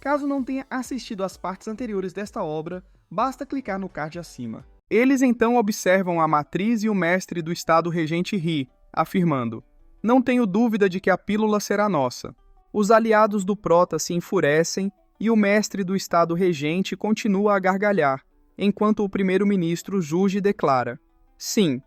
Caso não tenha assistido às partes anteriores desta obra, basta clicar no card acima. Eles então observam a matriz e o mestre do Estado Regente ri, afirmando: "Não tenho dúvida de que a pílula será nossa." Os aliados do Prota se enfurecem e o mestre do Estado Regente continua a gargalhar, enquanto o primeiro-ministro Juge declara: "Sim,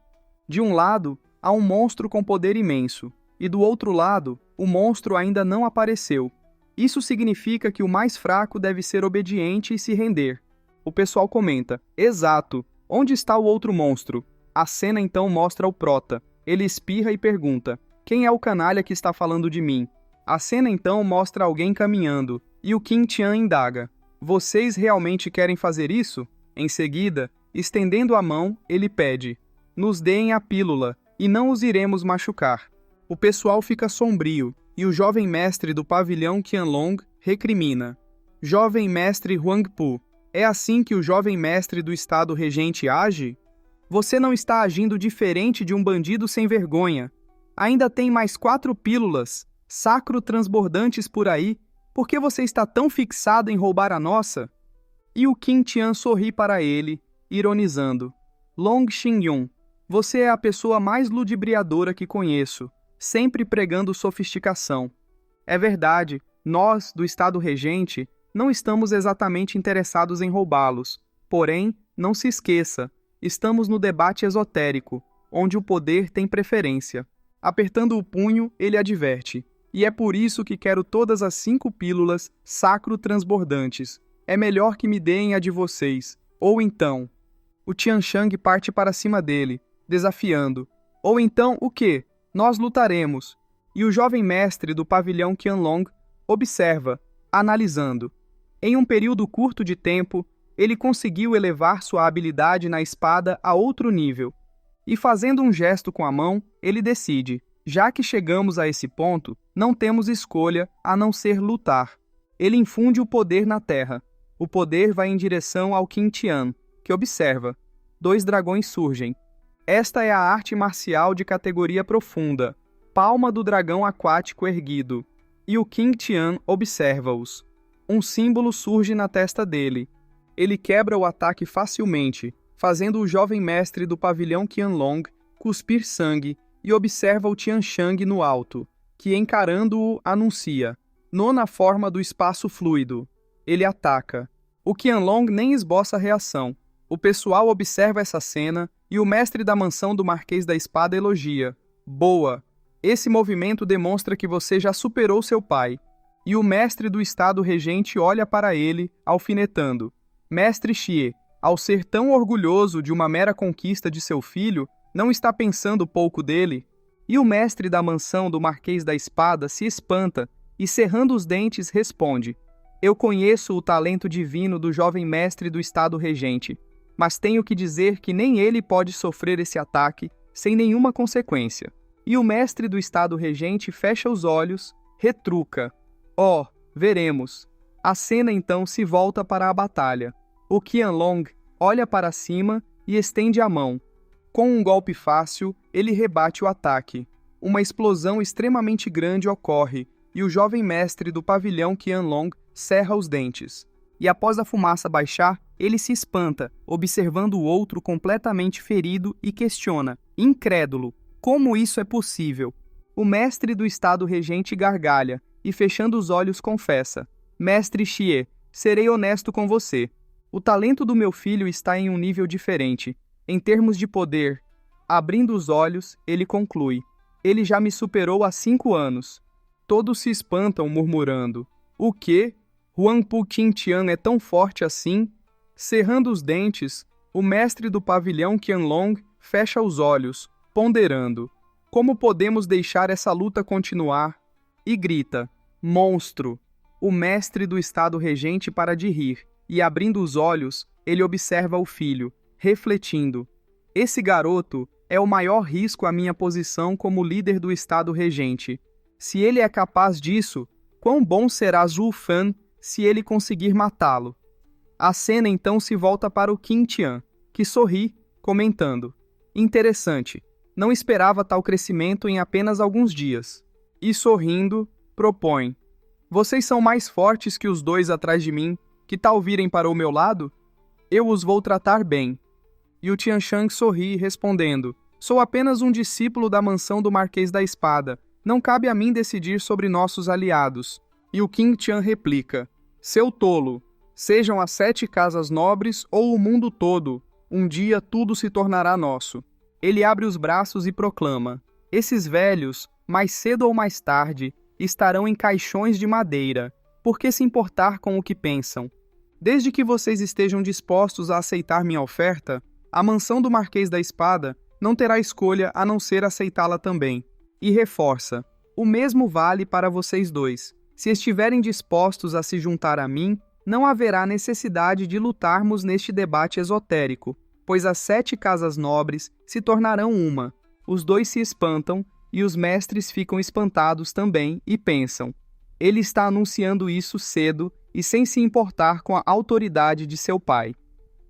de um lado, há um monstro com poder imenso, e do outro lado, o monstro ainda não apareceu. Isso significa que o mais fraco deve ser obediente e se render." O pessoal comenta: "Exato, onde está o outro monstro?" A cena então mostra o Prota. Ele espirra e pergunta: "Quem é o canalha que está falando de mim?" A cena então mostra alguém caminhando, e o Qin Tian indaga: "Vocês realmente querem fazer isso?" Em seguida, estendendo a mão, ele pede: "Nos deem a pílula, e não os iremos machucar." O pessoal fica sombrio, e o jovem mestre do pavilhão Qianlong recrimina: "Jovem mestre Huangpu, é assim que o jovem mestre do Estado Regente age? Você não está agindo diferente de um bandido sem vergonha. Ainda tem mais 4 pílulas, sacro transbordantes por aí, por que você está tão fixado em roubar a nossa?" E o Qin Tian sorri para ele, ironizando: "Long Xingyun, você é a pessoa mais ludibriadora que conheço, sempre pregando sofisticação. É verdade, nós, do Estado Regente, não estamos exatamente interessados em roubá-los. Porém, não se esqueça, estamos no debate esotérico, onde o poder tem preferência." Apertando o punho, ele adverte: "E é por isso que quero todas as 5 pílulas sacro transbordantes. É melhor que me deem a de vocês. Ou então..." O Tianshang parte para cima dele, desafiando: "Ou então o quê? Nós lutaremos." E o jovem mestre do pavilhão Qianlong observa, analisando. Em um período curto de tempo, ele conseguiu elevar sua habilidade na espada a outro nível. E fazendo um gesto com a mão, ele decide: já que chegamos a esse ponto, não temos escolha a não ser lutar. Ele infunde o poder na terra. O poder vai em direção ao Qin Tian, que observa. 2 dragões surgem. Esta é a arte marcial de categoria profunda, palma do dragão aquático erguido. E o Qin Tian observa-os. Um símbolo surge na testa dele. Ele quebra o ataque facilmente, fazendo o jovem mestre do pavilhão Qianlong cuspir sangue, e observa o Tianshang no alto, que encarando-o anuncia: "Nona forma do espaço fluido." Ele ataca. O Qianlong nem esboça reação. O pessoal observa essa cena e o mestre da mansão do Marquês da Espada elogia: "Boa! Esse movimento demonstra que você já superou seu pai." E o mestre do Estado Regente olha para ele, alfinetando: "Mestre Xie, ao ser tão orgulhoso de uma mera conquista de seu filho, não está pensando pouco dele?" E o mestre da mansão do Marquês da Espada se espanta e, cerrando os dentes, responde: "Eu conheço o talento divino do jovem mestre do Estado Regente, mas tenho que dizer que nem ele pode sofrer esse ataque sem nenhuma consequência." E o mestre do Estado Regente fecha os olhos, retruca: "Oh, veremos." A cena então se volta para a batalha. O Qianlong olha para cima e estende a mão. Com um golpe fácil, ele rebate o ataque. Uma explosão extremamente grande ocorre e o jovem mestre do pavilhão Qianlong cerra os dentes. E após a fumaça baixar, ele se espanta, observando o outro completamente ferido e questiona, incrédulo: "Como isso é possível?" O mestre do Estado Regente gargalha e, fechando os olhos, confessa: "Mestre Xie, serei honesto com você. O talento do meu filho está em um nível diferente. Em termos de poder..." Abrindo os olhos, ele conclui: "Ele já me superou há 5 anos." Todos se espantam, murmurando: "O quê? Huangpu Qin Tian é tão forte assim?" Cerrando os dentes, o mestre do pavilhão Qianlong fecha os olhos, ponderando: "Como podemos deixar essa luta continuar?" E grita: "Monstro!" O mestre do Estado Regente para de rir, e abrindo os olhos, ele observa o filho, refletindo: "Esse garoto é o maior risco à minha posição como líder do Estado Regente. Se ele é capaz disso, quão bom será Zhu Fan se ele conseguir matá-lo?" A cena então se volta para o Qin Tian, que sorri, comentando: "Interessante, não esperava tal crescimento em apenas alguns dias." E sorrindo, propõe: Vocês são mais fortes que os dois atrás de mim, que tal virem para o meu lado? Eu os vou tratar bem. E o Tianshang sorri, respondendo: Sou apenas um discípulo da mansão do Marquês da Espada. Não cabe a mim decidir sobre nossos aliados. E o Qin Tian replica: Seu tolo, sejam as 7 casas nobres ou o mundo todo, um dia tudo se tornará nosso. Ele abre os braços e proclama: Esses velhos, mais cedo ou mais tarde, estarão em caixões de madeira. Por que se importar com o que pensam? Desde que vocês estejam dispostos a aceitar minha oferta, a mansão do Marquês da Espada não terá escolha a não ser aceitá-la também. E reforça: o mesmo vale para vocês dois. Se estiverem dispostos a se juntar a mim, não haverá necessidade de lutarmos neste debate esotérico, pois as 7 casas nobres se tornarão uma. Os dois se espantam, e os mestres ficam espantados também e pensam: ele está anunciando isso cedo e sem se importar com a autoridade de seu pai.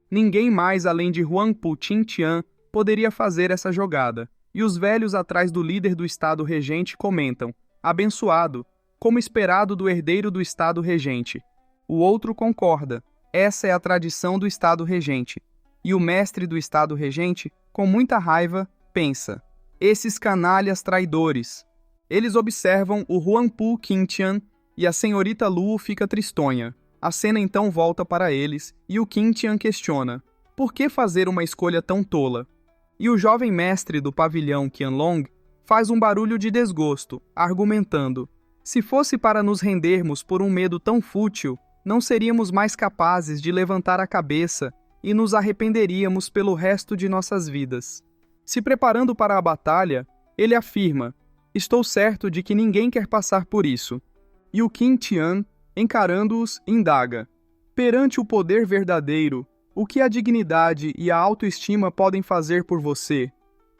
Ninguém mais além de Huangpu Qingtian poderia fazer essa jogada, e os velhos atrás do líder do Estado Regente comentam: abençoado, como esperado do herdeiro do Estado Regente. O outro concorda: essa é a tradição do Estado Regente. E o mestre do Estado Regente, com muita raiva, pensa: esses canalhas traidores. Eles observam o Huangpu Qingtian e a senhorita Luo fica tristonha. A cena então volta para eles e o Qingtian questiona: por que fazer uma escolha tão tola? E o jovem mestre do pavilhão Qianlong faz um barulho de desgosto, argumentando: se fosse para nos rendermos por um medo tão fútil, não seríamos mais capazes de levantar a cabeça e nos arrependeríamos pelo resto de nossas vidas. Se preparando para a batalha, ele afirma: estou certo de que ninguém quer passar por isso. E o Qin Tian, encarando-os, indaga: perante o poder verdadeiro, o que a dignidade e a autoestima podem fazer por você?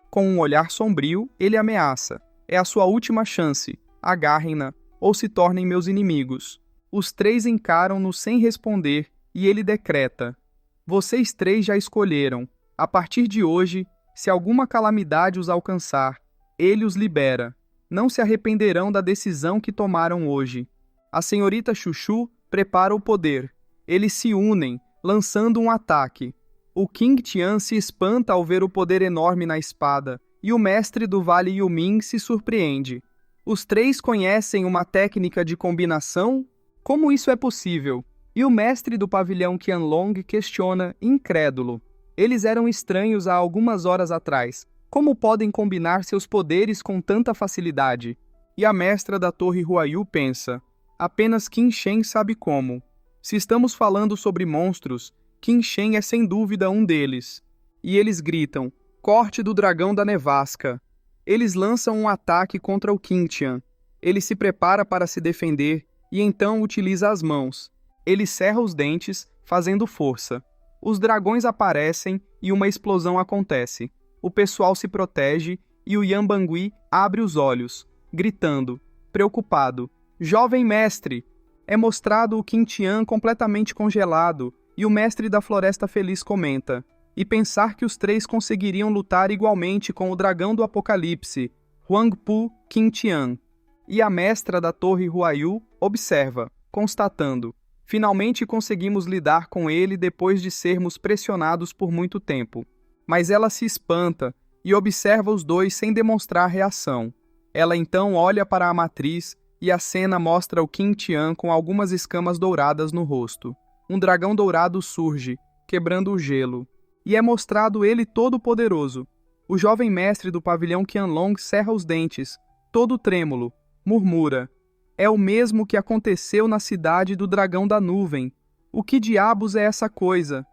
Com um olhar sombrio, ele ameaça: é a sua última chance, agarrem-na, ou se tornem meus inimigos. Os 3 encaram-no sem responder, e ele decreta: vocês 3 já escolheram. A partir de hoje, se alguma calamidade os alcançar, ele os libera. Não se arrependerão da decisão que tomaram hoje. A senhorita Chuchu prepara o poder. Eles se unem, lançando um ataque. O Qin Tian se espanta ao ver o poder enorme na espada, e o mestre do Vale Yumin se surpreende. Os 3 conhecem uma técnica de combinação? Como isso é possível? E o mestre do pavilhão Qianlong questiona, incrédulo: eles eram estranhos há algumas horas atrás. Como podem combinar seus poderes com tanta facilidade? E a mestra da Torre Huayu pensa: apenas Qin Shen sabe como. Se estamos falando sobre monstros, Qin Shen é sem dúvida um deles. E eles gritam: corte do dragão da nevasca. Eles lançam um ataque contra o Qin Tian. Ele se prepara para se defender e então utiliza as mãos. Ele cerra os dentes, fazendo força. Os dragões aparecem e uma explosão acontece. O pessoal se protege e o Yan Bangui abre os olhos, gritando, preocupado: jovem mestre! É mostrado o Qin Tian completamente congelado e o mestre da Floresta Feliz comenta: e pensar que os 3 conseguiriam lutar igualmente com o dragão do Apocalipse, Huangpu Qingtian. E a mestra da Torre Huayu observa, constatando: finalmente conseguimos lidar com ele depois de sermos pressionados por muito tempo. Mas ela se espanta e observa os 2 sem demonstrar reação. Ela então olha para a matriz e a cena mostra o Qin Tian com algumas escamas douradas no rosto. Um dragão dourado surge, quebrando o gelo. E é mostrado ele todo poderoso. O jovem mestre do pavilhão Qianlong cerra os dentes, todo trêmulo, murmura: é o mesmo que aconteceu na cidade do dragão da nuvem. O que diabos é essa coisa?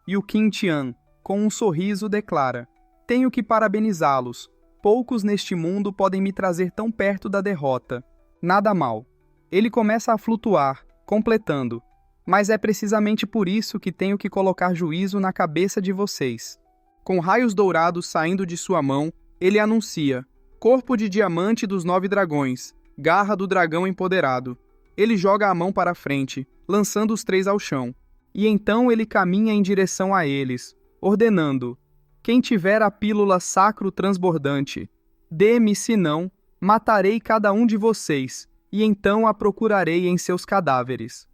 E o Qin Tian, com um sorriso, declara: tenho que parabenizá-los. Poucos neste mundo podem me trazer tão perto da derrota. Nada mal. Ele começa a flutuar, completando: mas é precisamente por isso que tenho que colocar juízo na cabeça de vocês. Com raios dourados saindo de sua mão, ele anuncia: corpo de diamante dos 9 dragões, garra do dragão empoderado. Ele joga a mão para a frente, lançando os 3 ao chão. E então ele caminha em direção a eles, ordenando: quem tiver a pílula sacro transbordante, dê-me, senão, matarei cada um de vocês, e então a procurarei em seus cadáveres.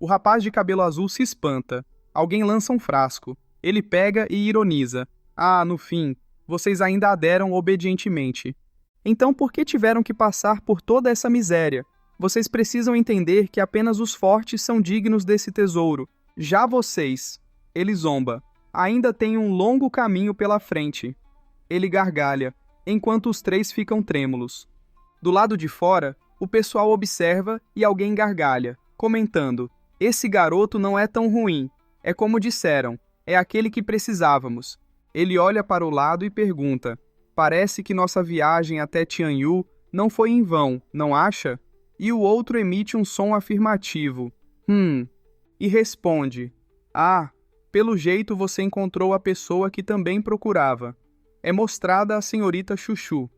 O rapaz de cabelo azul se espanta. Alguém lança um frasco. Ele pega e ironiza. Ah, no fim, vocês ainda aderam obedientemente. Então por que tiveram que passar por toda essa miséria? Vocês precisam entender que apenas os fortes são dignos desse tesouro. Já vocês, ele zomba, ainda têm um longo caminho pela frente. Ele gargalha, enquanto os três ficam trêmulos. Do lado de fora, o pessoal observa e alguém gargalha, comentando: esse garoto não é tão ruim. É como disseram, é aquele que precisávamos. Ele olha para o lado e pergunta: parece que nossa viagem até Tianyu não foi em vão, não acha? E o outro emite um som afirmativo. E responde: ah, pelo jeito você encontrou a pessoa que também procurava. É mostrada a senhorita Chuchu.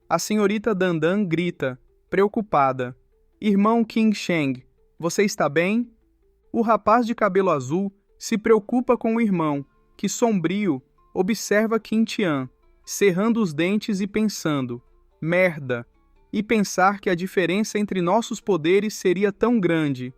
A senhorita Dandan grita, preocupada: irmão Qing Sheng, você está bem? O rapaz de cabelo azul se preocupa com o irmão, que, sombrio, observa Qin Tian, cerrando os dentes e pensando: merda! E pensar que a diferença entre nossos poderes seria tão grande.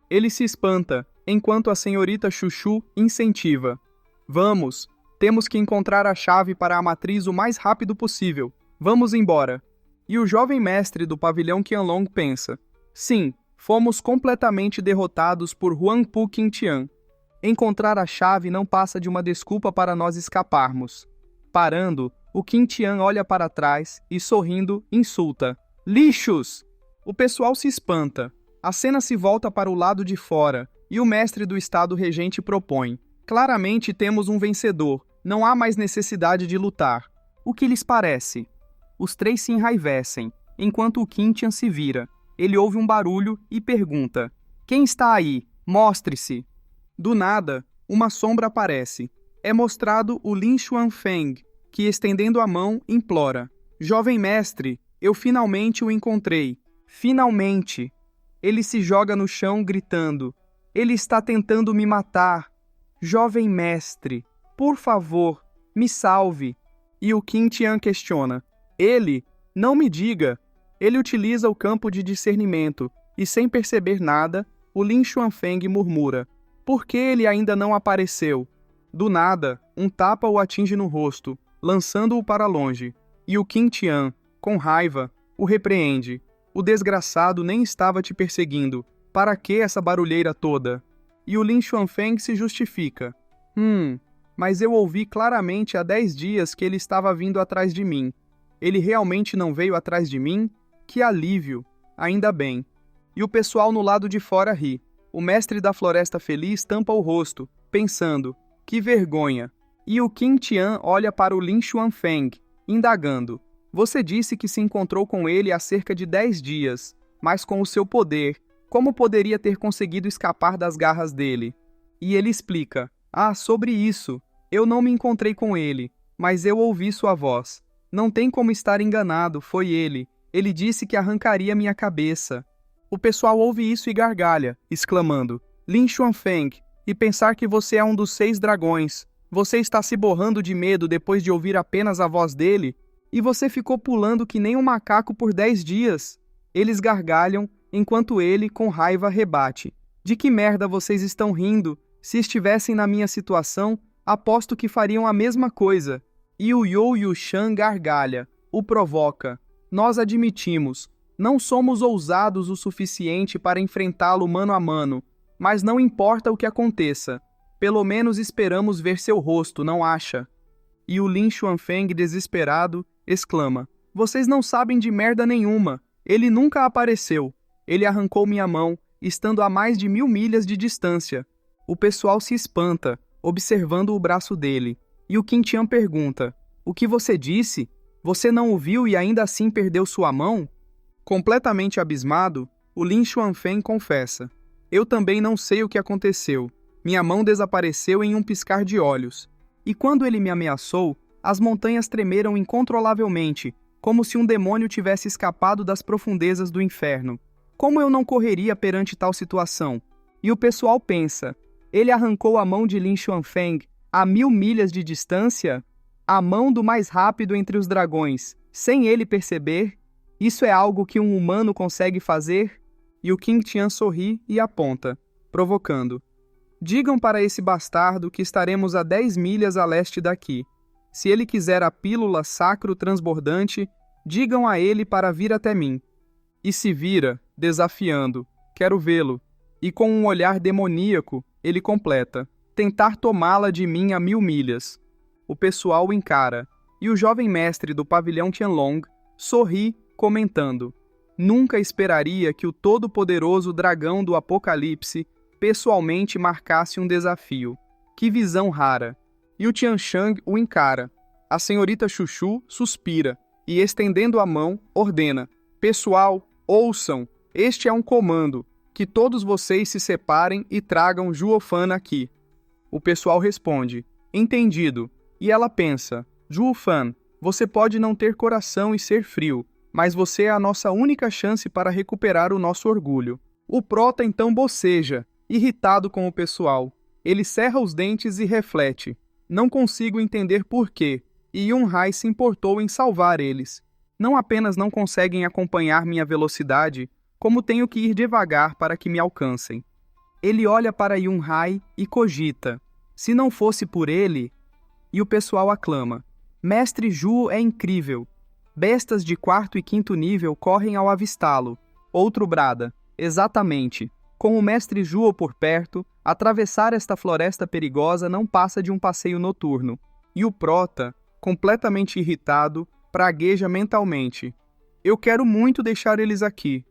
Ele se espanta, enquanto a senhorita Chuchu incentiva: vamos, temos que encontrar a chave para a matriz o mais rápido possível. Vamos embora. E o jovem mestre do pavilhão Qianlong pensa: sim, fomos completamente derrotados por Huangpu Qingtian. Encontrar a chave não passa de uma desculpa para nós escaparmos. Parando, o Qingtian olha para trás e, sorrindo, insulta: lixos! O pessoal se espanta. A cena se volta para o lado de fora e o mestre do estado regente propõe: claramente temos um vencedor, não há mais necessidade de lutar. O que lhes parece? Os três se enraivecem, enquanto o Qingtian se vira. Ele ouve um barulho e pergunta: quem está aí? Mostre-se! Do nada, uma sombra aparece. É mostrado o Lin Xuanfeng, que, estendendo a mão, implora: jovem mestre, eu finalmente o encontrei. Finalmente! Ele se joga no chão gritando: ele está tentando me matar. Jovem mestre, por favor, me salve. E o Qingtian questiona: ele? Não me diga. Ele utiliza o campo de discernimento e, sem perceber nada, o Lin Xuanfeng murmura: por que ele ainda não apareceu? Do nada, um tapa o atinge no rosto, lançando-o para longe, e o Qingtian, com raiva, o repreende: o desgraçado nem estava te perseguindo. Para que essa barulheira toda? E o Lin Xuanfeng se justifica: mas eu ouvi claramente há 10 dias que ele estava vindo atrás de mim. Ele realmente não veio atrás de mim? Que alívio! Ainda bem. E o pessoal no lado de fora ri. O mestre da Floresta Feliz tampa o rosto, pensando: que vergonha! E o Qingtian olha para o Lin Xuanfeng, indagando: você disse que se encontrou com ele há cerca de 10 dias, mas com o seu poder, como poderia ter conseguido escapar das garras dele? E ele explica: ah, sobre isso, eu não me encontrei com ele, mas eu ouvi sua voz. Não tem como estar enganado, foi ele. Ele disse que arrancaria minha cabeça. O pessoal ouve isso e gargalha, exclamando: Lin Xuanfeng, e pensar que você é um dos 6 dragões. Você está se borrando de medo depois de ouvir apenas a voz dele? E você ficou pulando que nem um macaco por 10 dias. Eles gargalham, enquanto ele, com raiva, rebate: de que merda vocês estão rindo? Se estivessem na minha situação, aposto que fariam a mesma coisa. E o You Yushan gargalha, o provoca: nós admitimos, não somos ousados o suficiente para enfrentá-lo mano a mano, mas não importa o que aconteça. Pelo menos esperamos ver seu rosto, não acha? E o Lin Xuanfeng, desesperado, exclama: vocês não sabem de merda nenhuma. Ele nunca apareceu. Ele arrancou minha mão, estando a mais de 1000 milhas de distância. O pessoal se espanta, observando o braço dele. E o Qingtian pergunta: o que você disse? Você não o viu e ainda assim perdeu sua mão? Completamente abismado, o Lin Xuanfeng confessa: eu também não sei o que aconteceu. Minha mão desapareceu em um piscar de olhos. E quando ele me ameaçou, as montanhas tremeram incontrolavelmente, como se um demônio tivesse escapado das profundezas do inferno. Como eu não correria perante tal situação? E o pessoal pensa: ele arrancou a mão de Lin Xuanfeng a 1000 milhas de distância? A mão do mais rápido entre os dragões, sem ele perceber? Isso é algo que um humano consegue fazer? e o King Tian sorri e aponta, provocando. Digam para esse bastardo que estaremos a 10 milhas a leste daqui. Se ele quiser a pílula sacro transbordante, digam a ele para vir até mim. E se vira, desafiando, quero vê-lo. E com um olhar demoníaco, ele completa, tentar tomá-la de mim a 1000 milhas. O pessoal o encara, e o jovem mestre do pavilhão Tianlong sorri, comentando, nunca esperaria que o todo-poderoso dragão do Apocalipse pessoalmente marcasse um desafio. Que visão rara! E o Tianshang o encara. A senhorita Chuchu suspira e, estendendo a mão, ordena, pessoal, ouçam, este é um comando, que todos vocês se separem e tragam Juofan aqui. O pessoal responde, entendido, e ela pensa, Juofan, você pode não ter coração e ser frio, mas você é a nossa única chance para recuperar o nosso orgulho. O prota então boceja, irritado com o pessoal. Ele cerra os dentes e reflete. Não consigo entender por quê, e Yun-hai se importou em salvar eles. Não apenas não conseguem acompanhar minha velocidade, como tenho que ir devagar para que me alcancem. Ele olha para Yun-hai e cogita. Se não fosse por ele... E o pessoal aclama. Mestre Zhuo é incrível. Bestas de 4º e 5º nível correm ao avistá-lo. Outro brada. Exatamente. Com o mestre Zhuo por perto, atravessar esta floresta perigosa não passa de um passeio noturno. E o prota, completamente irritado, pragueja mentalmente. Eu quero muito deixar eles aqui.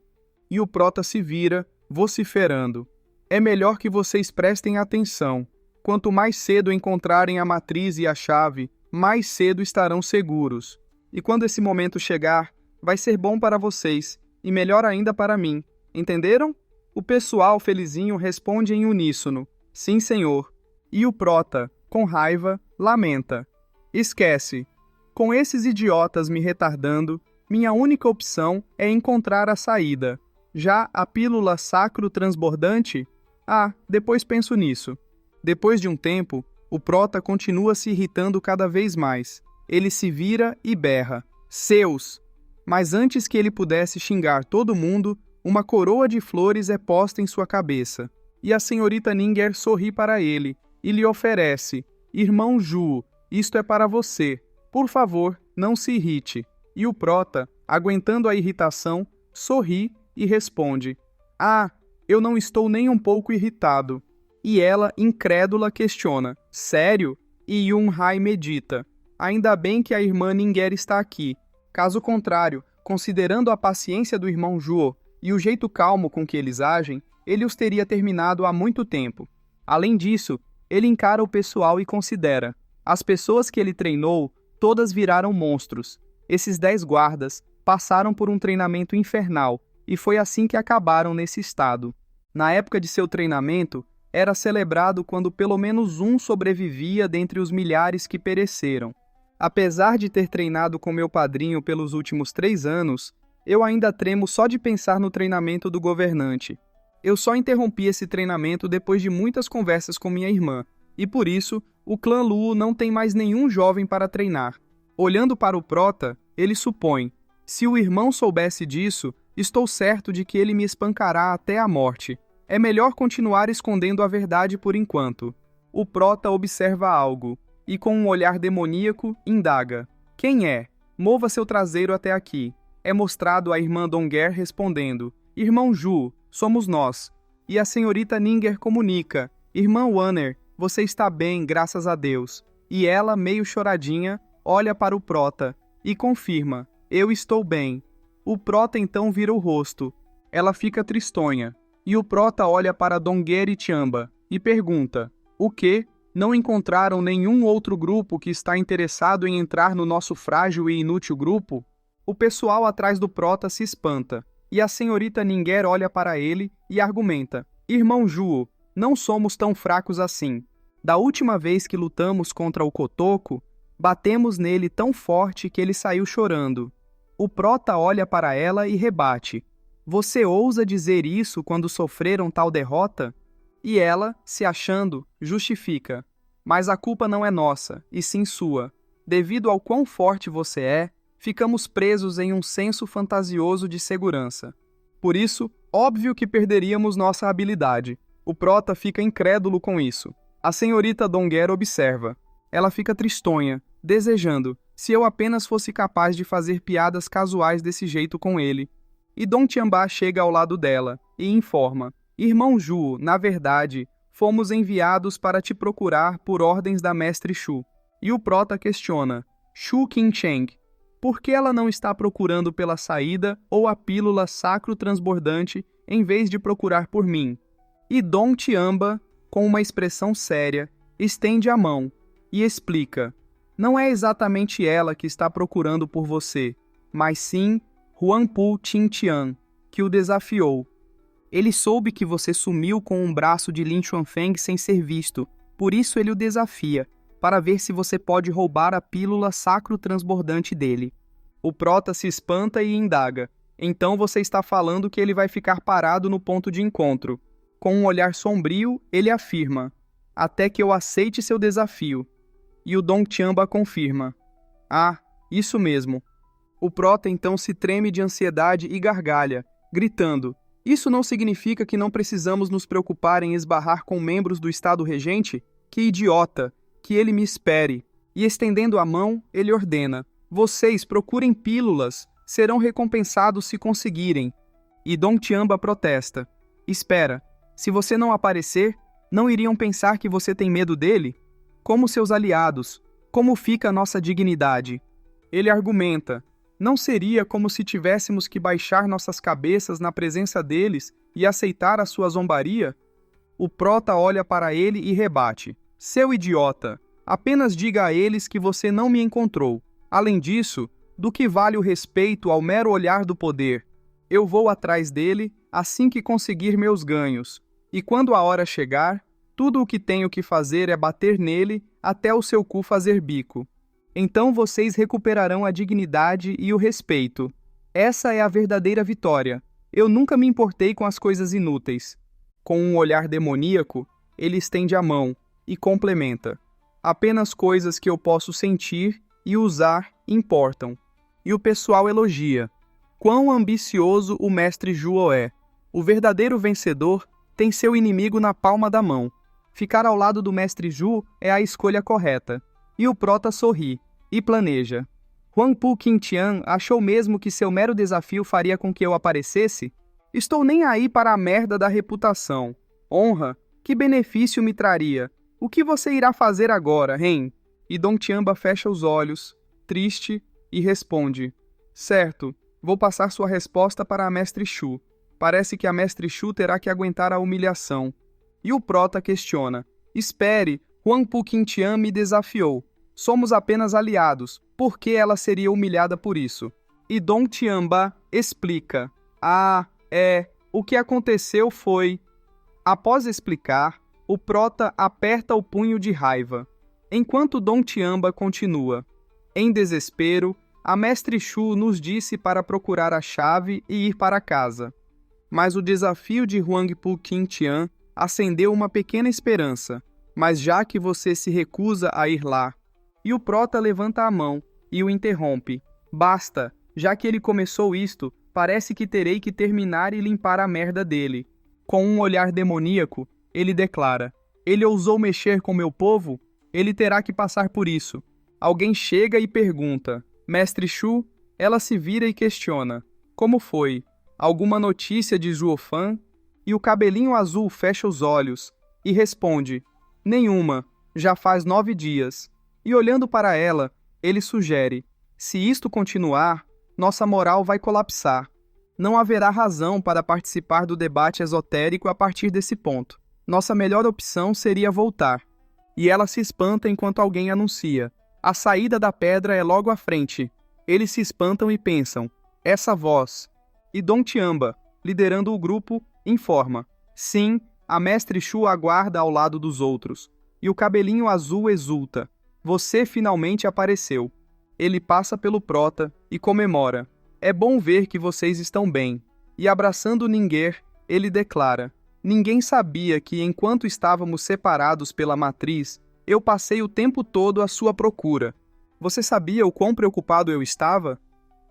E o prota se vira, vociferando. É melhor que vocês prestem atenção. Quanto mais cedo encontrarem a matriz e a chave, mais cedo estarão seguros. E quando esse momento chegar, vai ser bom para vocês, e melhor ainda para mim. Entenderam? O pessoal felizinho responde em uníssono, sim senhor. E o prota, com raiva, lamenta. Esquece. Com esses idiotas me retardando, minha única opção é encontrar a saída. Já a pílula sacro transbordante? Ah, depois penso nisso. Depois de um tempo, o prota continua se irritando cada vez mais. Ele se vira e berra. Seus! Mas antes que ele pudesse xingar todo mundo, uma coroa de flores é posta em sua cabeça. E a senhorita Ninger sorri para ele e lhe oferece. Irmão Zhuo, isto é para você. Por favor, não se irrite. E o prota, aguentando a irritação, sorri e responde. Ah, eu não estou nem um pouco irritado. E ela, incrédula, questiona. Sério? E Yun-hai medita. Ainda bem que a irmã Ninger está aqui. Caso contrário, considerando a paciência do irmão Zhuo e o jeito calmo com que eles agem, ele os teria terminado há muito tempo. Além disso, ele encara o pessoal e considera. As pessoas que ele treinou, todas viraram monstros. Esses 10 guardas passaram por um treinamento infernal, e foi assim que acabaram nesse estado. Na época de seu treinamento, era celebrado quando pelo menos um sobrevivia dentre os milhares que pereceram. Apesar de ter treinado com meu padrinho pelos últimos 3 anos, eu ainda tremo só de pensar no treinamento do governante. Eu só interrompi esse treinamento depois de muitas conversas com minha irmã, e por isso, o clã Luo não tem mais nenhum jovem para treinar. Olhando para o prota, ele supõe, se o irmão soubesse disso, estou certo de que ele me espancará até a morte. É melhor continuar escondendo a verdade por enquanto. O prota observa algo, e com um olhar demoníaco, indaga. Quem é? Mova seu traseiro até aqui. É mostrado a irmã Donger respondendo. Irmão Zhu, somos nós. E a senhorita Ninger comunica. Irmã Wanner, você está bem, graças a Deus. E ela, meio choradinha, olha para o prota e confirma. Eu estou bem. O prota então vira o rosto. Ela fica tristonha. E o prota olha para Donger e Tiamba e pergunta. O quê? Não encontraram nenhum outro grupo que está interessado em entrar no nosso frágil e inútil grupo? O pessoal atrás do prota se espanta, e a senhorita Ninger olha para ele e argumenta. Irmão Zhuo, não somos tão fracos assim. Da última vez que lutamos contra o Kotoko, batemos nele tão forte que ele saiu chorando. O prota olha para ela e rebate. Você ousa dizer isso quando sofreram tal derrota? E ela, se achando, justifica. Mas a culpa não é nossa, e sim sua. Devido ao quão forte você é, ficamos presos em um senso fantasioso de segurança. Por isso, Óbvio que perderíamos nossa habilidade. O prota fica incrédulo com isso. A senhorita Donger observa. Ela fica tristonha, desejando, se eu apenas fosse capaz de fazer piadas casuais desse jeito com ele. E Dom Tiambá chega ao lado dela e informa. Irmão Ju, na verdade, fomos enviados para te procurar por ordens da mestre Shu. E o prota questiona. Shu Qingcheng, por que ela não está procurando pela saída ou a pílula sacro transbordante em vez de procurar por mim? E Dom Tiamba, com uma expressão séria, estende a mão e explica. Não é exatamente ela que está procurando por você, mas sim Huangpu Qingtian, que o desafiou. Ele soube que você sumiu com um braço de Lin Xuanfeng sem ser visto, por isso ele o desafia, para ver se você pode roubar a pílula sacro transbordante dele. O prota se espanta e indaga. Então você está falando que ele vai ficar parado no ponto de encontro. Com um olhar sombrio, ele afirma, até que eu aceite seu desafio. E o Dom Tiamba confirma. Ah, isso mesmo. O prota então se treme de ansiedade e gargalha, gritando, isso não significa que não precisamos nos preocupar em esbarrar com membros do Estado Regente? Que idiota! Que ele me espere. E estendendo a mão, ele ordena, vocês procurem pílulas, serão recompensados se conseguirem. E Dom Tiamba protesta, espera, se você não aparecer, não iriam pensar que você tem medo dele? Como seus aliados, como fica a nossa dignidade? Ele argumenta, não seria como se tivéssemos que baixar nossas cabeças na presença deles e aceitar a sua zombaria? O prota olha para ele e rebate, seu idiota, apenas diga a eles que você não me encontrou. Além disso, do que vale o respeito ao mero olhar do poder? Eu vou atrás dele assim que conseguir meus ganhos, e quando a hora chegar, tudo o que tenho que fazer é bater nele até o seu cu fazer bico. Então vocês recuperarão a dignidade e o respeito. Essa é a verdadeira vitória. Eu nunca me importei com as coisas inúteis. Com um olhar demoníaco, ele estende a mão e complementa. Apenas coisas que eu posso sentir e usar importam. E o pessoal elogia. Quão ambicioso o mestre Zhuo é. O verdadeiro vencedor tem seu inimigo na palma da mão. Ficar ao lado do mestre Zhu é a escolha correta. E o prota sorri e planeja. Huangpu Qingtian achou mesmo que seu mero desafio faria com que eu aparecesse? Estou nem aí para a merda da reputação. Honra, que benefício me traria? O que você irá fazer agora, Ren? E Dom Tiamba fecha os olhos, triste, e responde. Certo, vou passar sua resposta para a mestre Shu. Parece que a mestre Shu terá que aguentar a humilhação. E o prota questiona. Espere, Huangpu Qingtian me desafiou. Somos apenas aliados. Por que ela seria humilhada por isso? E Dom Tiamba explica. O que aconteceu foi... Após explicar, o prota aperta o punho de raiva. Enquanto Dom Tiamba continua. Em desespero, a mestre Shu nos disse para procurar a chave e ir para casa. Mas o desafio de Huangpu Qingtian acendeu uma pequena esperança. Mas já que você se recusa a ir lá... E o prota levanta a mão e o interrompe. Basta, já que ele começou isto, parece que terei que terminar e limpar a merda dele. Com um olhar demoníaco, ele declara, ele ousou mexer com meu povo? Ele terá que passar por isso. Alguém chega e pergunta, Mestre Shu? Ela se vira e questiona, como foi? Alguma notícia de Zhuofan? E o cabelinho azul fecha os olhos e responde, nenhuma, já faz 9 dias. E olhando para ela, ele sugere, se isto continuar, nossa moral vai colapsar. Não haverá razão para participar do debate esotérico a partir desse ponto. Nossa melhor opção seria voltar. E ela se espanta enquanto alguém anuncia. A saída da pedra é logo à frente. Eles se espantam e pensam, essa voz. E Dom Tiamba, liderando o grupo, informa. Sim, a mestre Shu aguarda ao lado dos outros. E o cabelinho azul exulta. Você finalmente apareceu. Ele passa pelo prota e comemora. É bom ver que vocês estão bem. E abraçando Ninger, ele declara. Ninguém sabia que enquanto estávamos separados pela matriz, eu passei o tempo todo à sua procura. Você sabia o quão preocupado eu estava?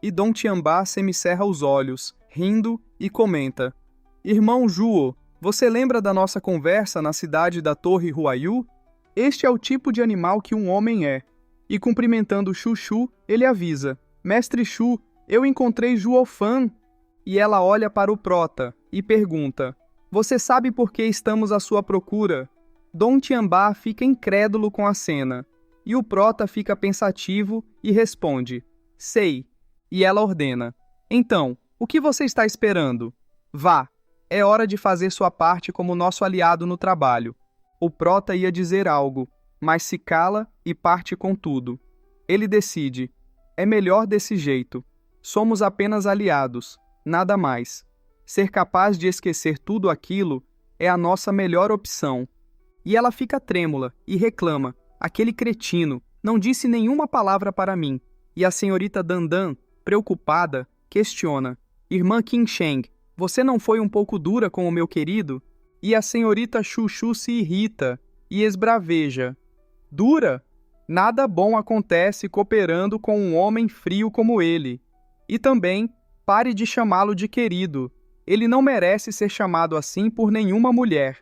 E Dom Tiambá semicerra os olhos, rindo, e comenta. Irmão Juo, você lembra da nossa conversa na cidade da Torre Huayu? Este é o tipo de animal que um homem é. E cumprimentando Chuchu, ele avisa: Mestre Chu, eu encontrei Juofan. E ela olha para o prota e pergunta: Você sabe por que estamos à sua procura? Dom Tianba fica incrédulo com a cena. E o prota fica pensativo e responde: Sei. E ela ordena: Então, o que você está esperando? Vá, é hora de fazer sua parte como nosso aliado no trabalho. O prota ia dizer algo, mas se cala e parte com tudo. Ele decide: É melhor desse jeito. Somos apenas aliados, nada mais. Ser capaz de esquecer tudo aquilo é a nossa melhor opção. E ela fica trêmula e reclama: Aquele cretino não disse nenhuma palavra para mim. E a senhorita Dandan, preocupada, questiona: Irmã Qingsheng, você não foi um pouco dura com o meu querido? E a senhorita Chuchu se irrita e esbraveja: Dura? Nada bom acontece cooperando com um homem frio como ele. E também, pare de chamá-lo de querido. Ele não merece ser chamado assim por nenhuma mulher.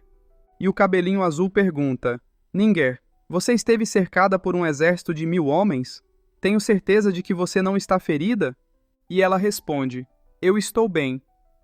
E o cabelinho azul pergunta: Ninger, você esteve cercada por um exército de 1000 homens? Tenho certeza de que você não está ferida? E ela responde: Eu estou bem.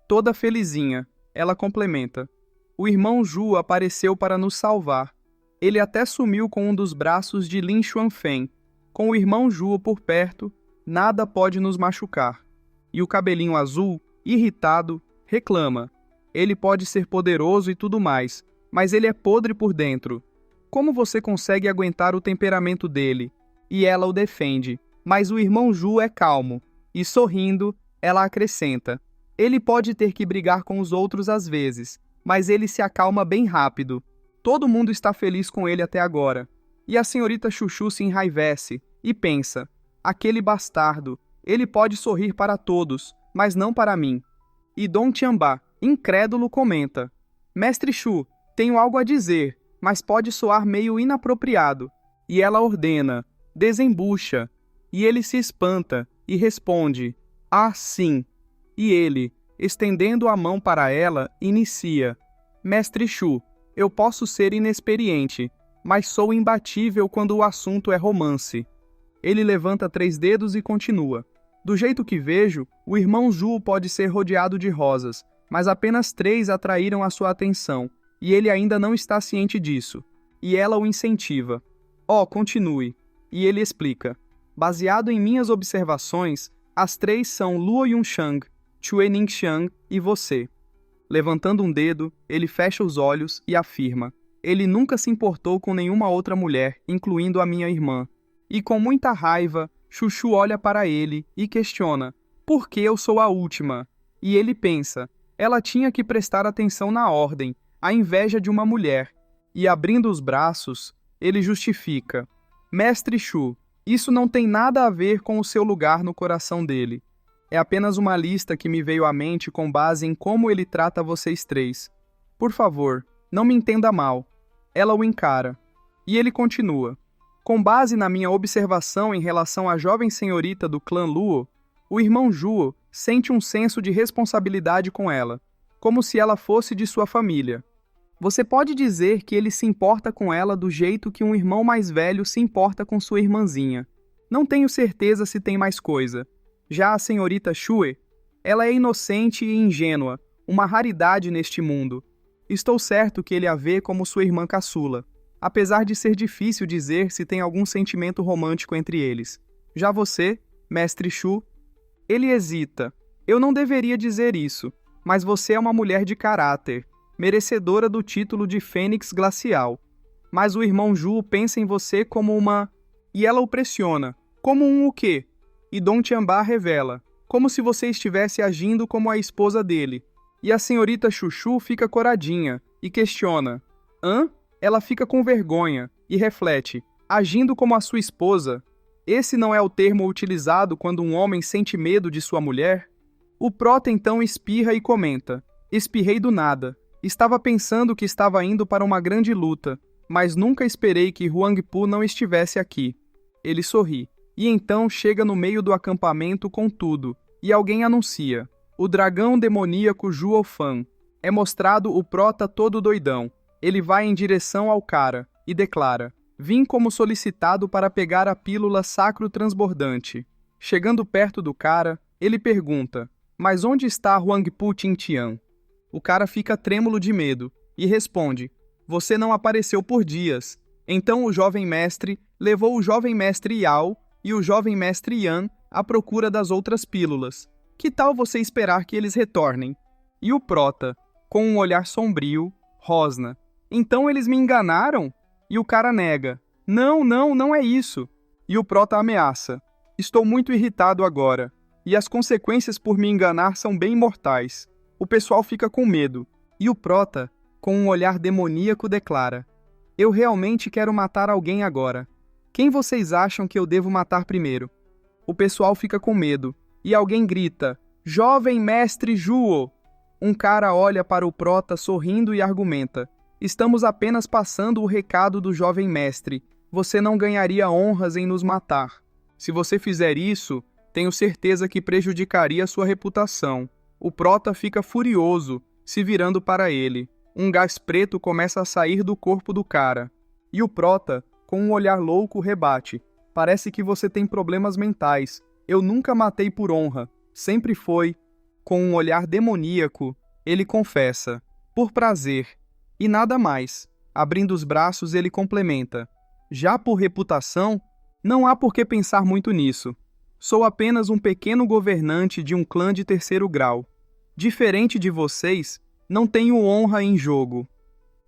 Toda felizinha. Ela complementa: O irmão Ju apareceu para nos salvar. Ele até sumiu com um dos braços de Lin Xuanfeng. Com o irmão Ju por perto, nada pode nos machucar. E o cabelinho azul, irritado, reclama: Ele pode ser poderoso e tudo mais, mas ele é podre por dentro. Como você consegue aguentar o temperamento dele? E ela o defende, mas o irmão Ju é calmo. E sorrindo, ela acrescenta: Ele pode ter que brigar com os outros às vezes, mas ele se acalma bem rápido. Todo mundo está feliz com ele até agora. E a senhorita Chuchu se enraivece e pensa: Aquele bastardo, ele pode sorrir para todos, mas não para mim. E Dom Tianba, incrédulo, comenta: Mestre Chu, tenho algo a dizer, mas pode soar meio inapropriado. E ela ordena: Desembucha. E ele se espanta e responde: Ah, sim. E ele, estendendo a mão para ela, inicia: Mestre Chu, eu posso ser inexperiente, mas sou imbatível quando o assunto é romance. Ele levanta 3 dedos e continua: Do jeito que vejo, o irmão Ju pode ser rodeado de rosas, mas apenas 3 atraíram a sua atenção, e ele ainda não está ciente disso. E ela o incentiva: continue. E ele explica: Baseado em minhas observações, as 3 são Luo Yunshang, Chue Ningxiang e você. Levantando um dedo, ele fecha os olhos e afirma: Ele nunca se importou com nenhuma outra mulher, incluindo a minha irmã. E com muita raiva, Chuchu olha para ele e questiona: Por que eu sou a última? E ele pensa: Ela tinha que prestar atenção na ordem, a inveja de uma mulher. E abrindo os braços, ele justifica: Mestre Chu, isso não tem nada a ver com o seu lugar no coração dele. É apenas uma lista que me veio à mente com base em como ele trata vocês 3. Por favor, não me entenda mal. Ela o encara. E ele continua: Com base na minha observação em relação à jovem senhorita do clã Luo, o irmão Juo sente um senso de responsabilidade com ela, como se ela fosse de sua família. Você pode dizer que ele se importa com ela do jeito que um irmão mais velho se importa com sua irmãzinha. Não tenho certeza se tem mais coisa. Já a senhorita Xue, ela é inocente e ingênua, uma raridade neste mundo. Estou certo que ele a vê como sua irmã caçula, apesar de ser difícil dizer se tem algum sentimento romântico entre eles. Já você, mestre Chu, ele hesita. Eu não deveria dizer isso, mas você é uma mulher de caráter, merecedora do título de Fênix Glacial. Mas o irmão Ju pensa em você como uma... E ela o pressiona. Como um o quê? E Dom Tianba revela: Como se você estivesse agindo como a esposa dele. E a senhorita Chuchu fica coradinha e questiona: Hã? Ela fica com vergonha e reflete: Agindo como a sua esposa? Esse não é o termo utilizado quando um homem sente medo de sua mulher? O prota então espirra e comenta: Espirrei do nada. Estava pensando que estava indo para uma grande luta, mas nunca esperei que Huangpu não estivesse aqui. Ele sorri. E então chega no meio do acampamento com tudo, e alguém anuncia: O dragão demoníaco Juofan. É mostrado o prota todo doidão. Ele vai em direção ao cara e declara: vim como solicitado para pegar a pílula sacro transbordante. Chegando perto do cara, ele pergunta: mas onde está Huangpu Qingtian? O cara fica trêmulo de medo e responde: você não apareceu por dias. Então o jovem mestre levou o jovem mestre Yao e o jovem mestre Yan à procura das outras pílulas. Que tal você esperar que eles retornem? E o prota, com um olhar sombrio, rosna: então eles me enganaram? E o cara nega: não é isso. E o prota ameaça: estou muito irritado agora, e as consequências por me enganar são bem mortais. O pessoal fica com medo, e o prota, com um olhar demoníaco, declara: eu realmente quero matar alguém agora. Quem vocês acham que eu devo matar primeiro? O pessoal fica com medo, e alguém grita: jovem mestre Zhuo! Um cara olha para o prota sorrindo e argumenta: estamos apenas passando o recado do jovem mestre. Você não ganharia honras em nos matar. Se você fizer isso, tenho certeza que prejudicaria sua reputação. O prota fica furioso, se virando para ele. Um gás preto começa a sair do corpo do cara. E o prota, com um olhar louco, rebate: parece que você tem problemas mentais. Eu nunca matei por honra. Sempre foi. Com um olhar demoníaco, ele confessa: por prazer. E nada mais. Abrindo os braços, ele complementa: já por reputação, não há por que pensar muito nisso. Sou apenas um pequeno governante de um clã de 3º grau. Diferente de vocês, não tenho honra em jogo.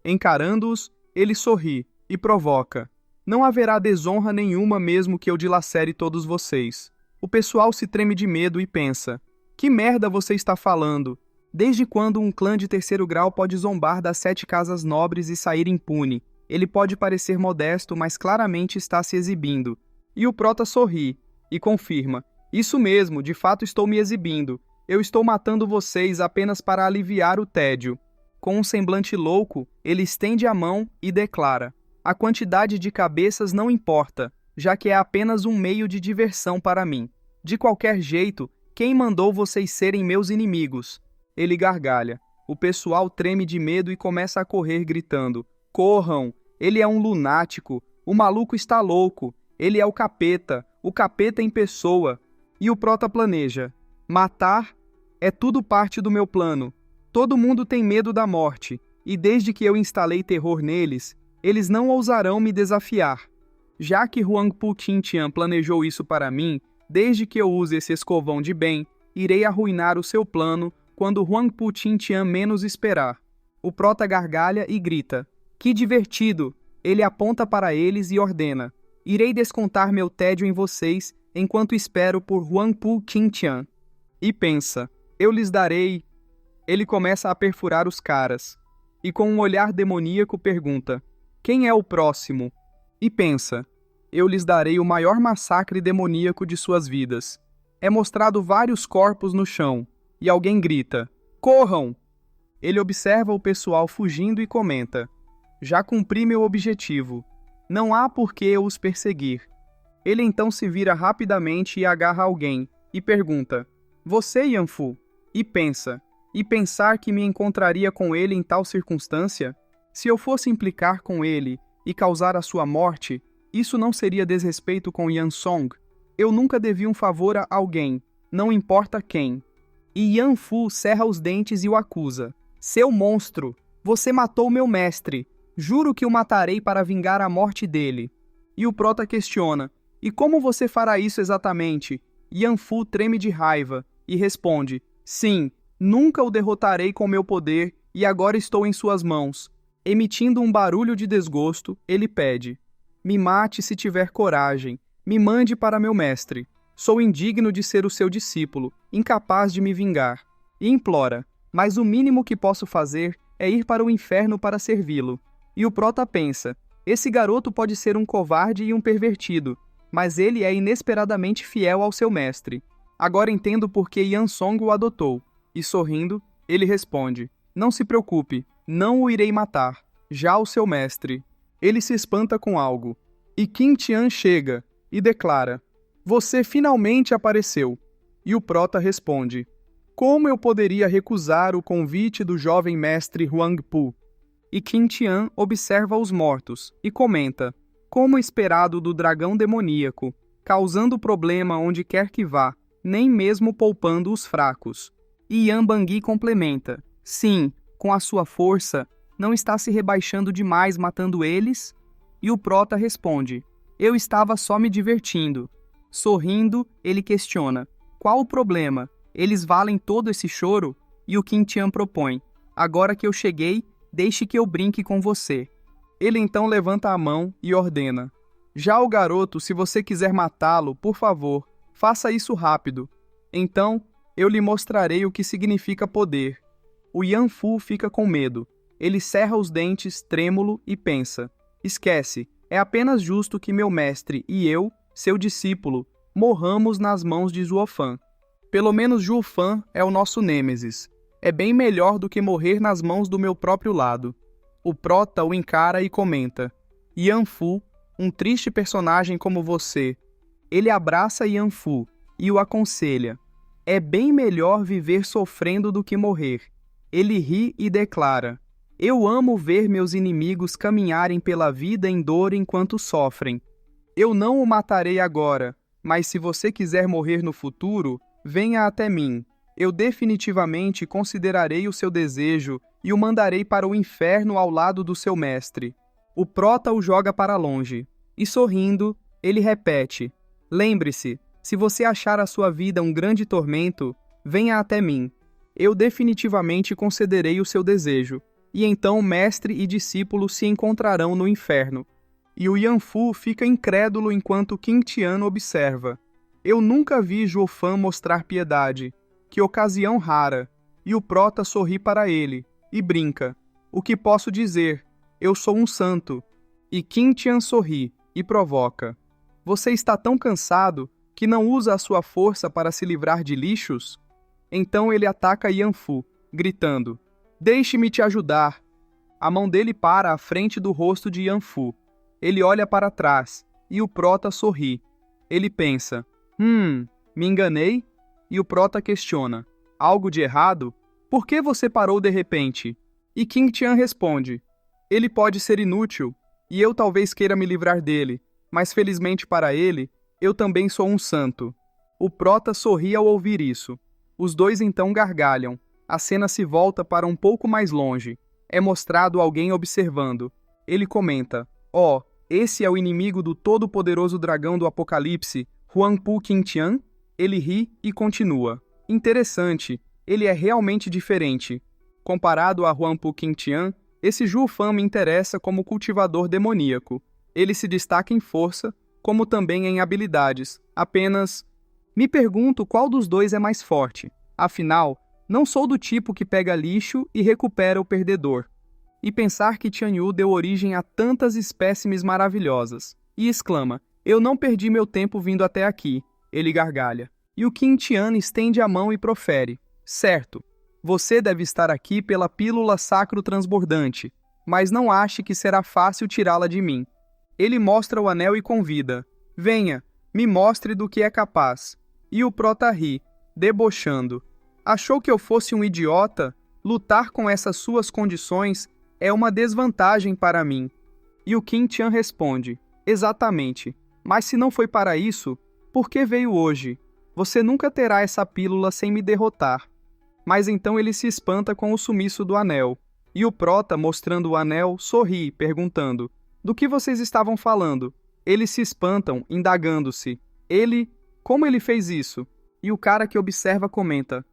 Encarando-os, ele sorri e provoca: não haverá desonra nenhuma mesmo que eu dilacere todos vocês. O pessoal se treme de medo e pensa: que merda você está falando? Desde quando um clã de 3º grau pode zombar das 7 casas nobres e sair impune? Ele pode parecer modesto, mas claramente está se exibindo. E o prota sorri e confirma: isso mesmo, de fato estou me exibindo. Eu estou matando vocês apenas para aliviar o tédio. Com um semblante louco, ele estende a mão e declara: a quantidade de cabeças não importa, já que é apenas um meio de diversão para mim. De qualquer jeito, quem mandou vocês serem meus inimigos? Ele gargalha. O pessoal treme de medo e começa a correr gritando: corram! Ele é um lunático! O maluco está louco! Ele é o capeta em pessoa! E o prota planeja: matar é tudo parte do meu plano. Todo mundo tem medo da morte, e desde que eu instalei terror neles, eles não ousarão me desafiar. Já que Huangpu Qingtian planejou isso para mim, desde que eu use esse escovão de bem, irei arruinar o seu plano quando Huangpu Qingtian menos esperar. O prota gargalha e grita: que divertido! Ele aponta para eles e ordena: irei descontar meu tédio em vocês enquanto espero por Huangpu Qingtian. E pensa: eu lhes darei... Ele começa a perfurar os caras, e com um olhar demoníaco pergunta: quem é o próximo? E pensa: eu lhes darei o maior massacre demoníaco de suas vidas. É mostrado vários corpos no chão, e alguém grita: corram! Ele observa o pessoal fugindo e comenta: já cumpri meu objetivo. Não há por que eu os perseguir. Ele então se vira rapidamente e agarra alguém, e pergunta: você, Yanfu? E pensa: e pensar que me encontraria com ele em tal circunstância? Se eu fosse implicar com ele e causar a sua morte, isso não seria desrespeito com Yan Song? Eu nunca devi um favor a alguém, não importa quem. E Yanfu cerra os dentes e o acusa: seu monstro, você matou meu mestre. Juro que o matarei para vingar a morte dele. E o prota questiona: e como você fará isso exatamente? Yanfu treme de raiva e responde: sim, nunca o derrotarei com meu poder e agora estou em suas mãos. Emitindo um barulho de desgosto, ele pede: me mate se tiver coragem, me mande para meu mestre. Sou indigno de ser o seu discípulo, incapaz de me vingar. E implora: mas o mínimo que posso fazer é ir para o inferno para servi-lo. E o prota pensa: esse garoto pode ser um covarde e um pervertido, mas ele é inesperadamente fiel ao seu mestre. Agora entendo por que Yan Song o adotou. E sorrindo, ele responde: não se preocupe, não o irei matar. Já o seu mestre. Ele se espanta com algo. E Qingtian chega e declara: você finalmente apareceu. E o prota responde: Como eu poderia recusar o convite do jovem mestre Huangpu? E Qin Tian observa os mortos e comenta, como esperado do dragão demoníaco, causando problema onde quer que vá, nem mesmo poupando os fracos. E Yan Bangui complementa, sim, com a sua força, não está se rebaixando demais matando eles? E o Prota responde, eu estava só me divertindo. Sorrindo, ele questiona, qual o problema? Eles valem todo esse choro? E o Qin Tian propõe, agora que eu cheguei, deixe que eu brinque com você. Ele então levanta a mão e ordena, já o garoto, se você quiser matá-lo, por favor, faça isso rápido. Então, eu lhe mostrarei o que significa poder. O Yan Fu fica com medo. Ele cerra os dentes, trêmulo, e pensa, esquece, é apenas justo que meu mestre e eu, seu discípulo, morramos nas mãos de Zuofan. Pelo menos Zhuofan é o nosso nêmesis. É bem melhor do que morrer nas mãos do meu próprio lado. O Prota o encara e comenta, Yan Fu, um triste personagem como você. Ele abraça Yan Fu e o aconselha, é bem melhor viver sofrendo do que morrer. Ele ri e declara, eu amo ver meus inimigos caminharem pela vida em dor enquanto sofrem. Eu não o matarei agora, mas se você quiser morrer no futuro, venha até mim. Eu definitivamente considerarei o seu desejo e o mandarei para o inferno ao lado do seu mestre. O Prota o joga para longe, e sorrindo, ele repete, lembre-se, se você achar a sua vida um grande tormento, venha até mim. Eu definitivamente concederei o seu desejo, e então mestre e discípulo se encontrarão no inferno. E o Yan Fu fica incrédulo enquanto Qin Tian observa. Eu nunca vi Zhuofan mostrar piedade. Que ocasião rara. E o Prota sorri para ele, e brinca. O que posso dizer? Eu sou um santo. E Qin Tian sorri, e provoca. Você está tão cansado que não usa a sua força para se livrar de lixos? Então ele ataca Yan Fu, gritando, deixe-me te ajudar. A mão dele para à frente do rosto de Yan Fu. Ele olha para trás, e o Prota sorri. Ele pensa, me enganei? E o Prota questiona, algo de errado? Por que você parou de repente? E Qin Tian responde, ele pode ser inútil, e eu talvez queira me livrar dele, mas felizmente para ele, eu também sou um santo. O Prota sorri ao ouvir isso. Os dois então gargalham. A cena se volta para um pouco mais longe. É mostrado alguém observando. Ele comenta, esse é o inimigo do todo-poderoso dragão do Apocalipse, Huangpu Qin Tian? Ele ri e continua. Interessante, ele é realmente diferente. Comparado a Huangpu Qin Tian, esse Zhuofan me interessa como cultivador demoníaco. Ele se destaca em força, como também em habilidades. Apenas... Me pergunto qual dos dois é mais forte. Afinal, não sou do tipo que pega lixo e recupera o perdedor. E pensar que Tianyu deu origem a tantas espécimes maravilhosas. E exclama, eu não perdi meu tempo vindo até aqui. Ele gargalha. E o Qin Tian estende a mão e profere. Certo, você deve estar aqui pela pílula sacro transbordante, mas não ache que será fácil tirá-la de mim. Ele mostra o anel e convida. Venha, me mostre do que é capaz. E o Prota ri, debochando. Achou que eu fosse um idiota? Lutar com essas suas condições é uma desvantagem para mim. E o Qin Tian responde, exatamente, mas se não foi para isso, por que veio hoje? Você nunca terá essa pílula sem me derrotar. Mas então ele se espanta com o sumiço do anel. E o Prota, mostrando o anel, sorri, perguntando, do que vocês estavam falando? Eles se espantam, indagando-se. Como ele fez isso? E o cara que observa comenta,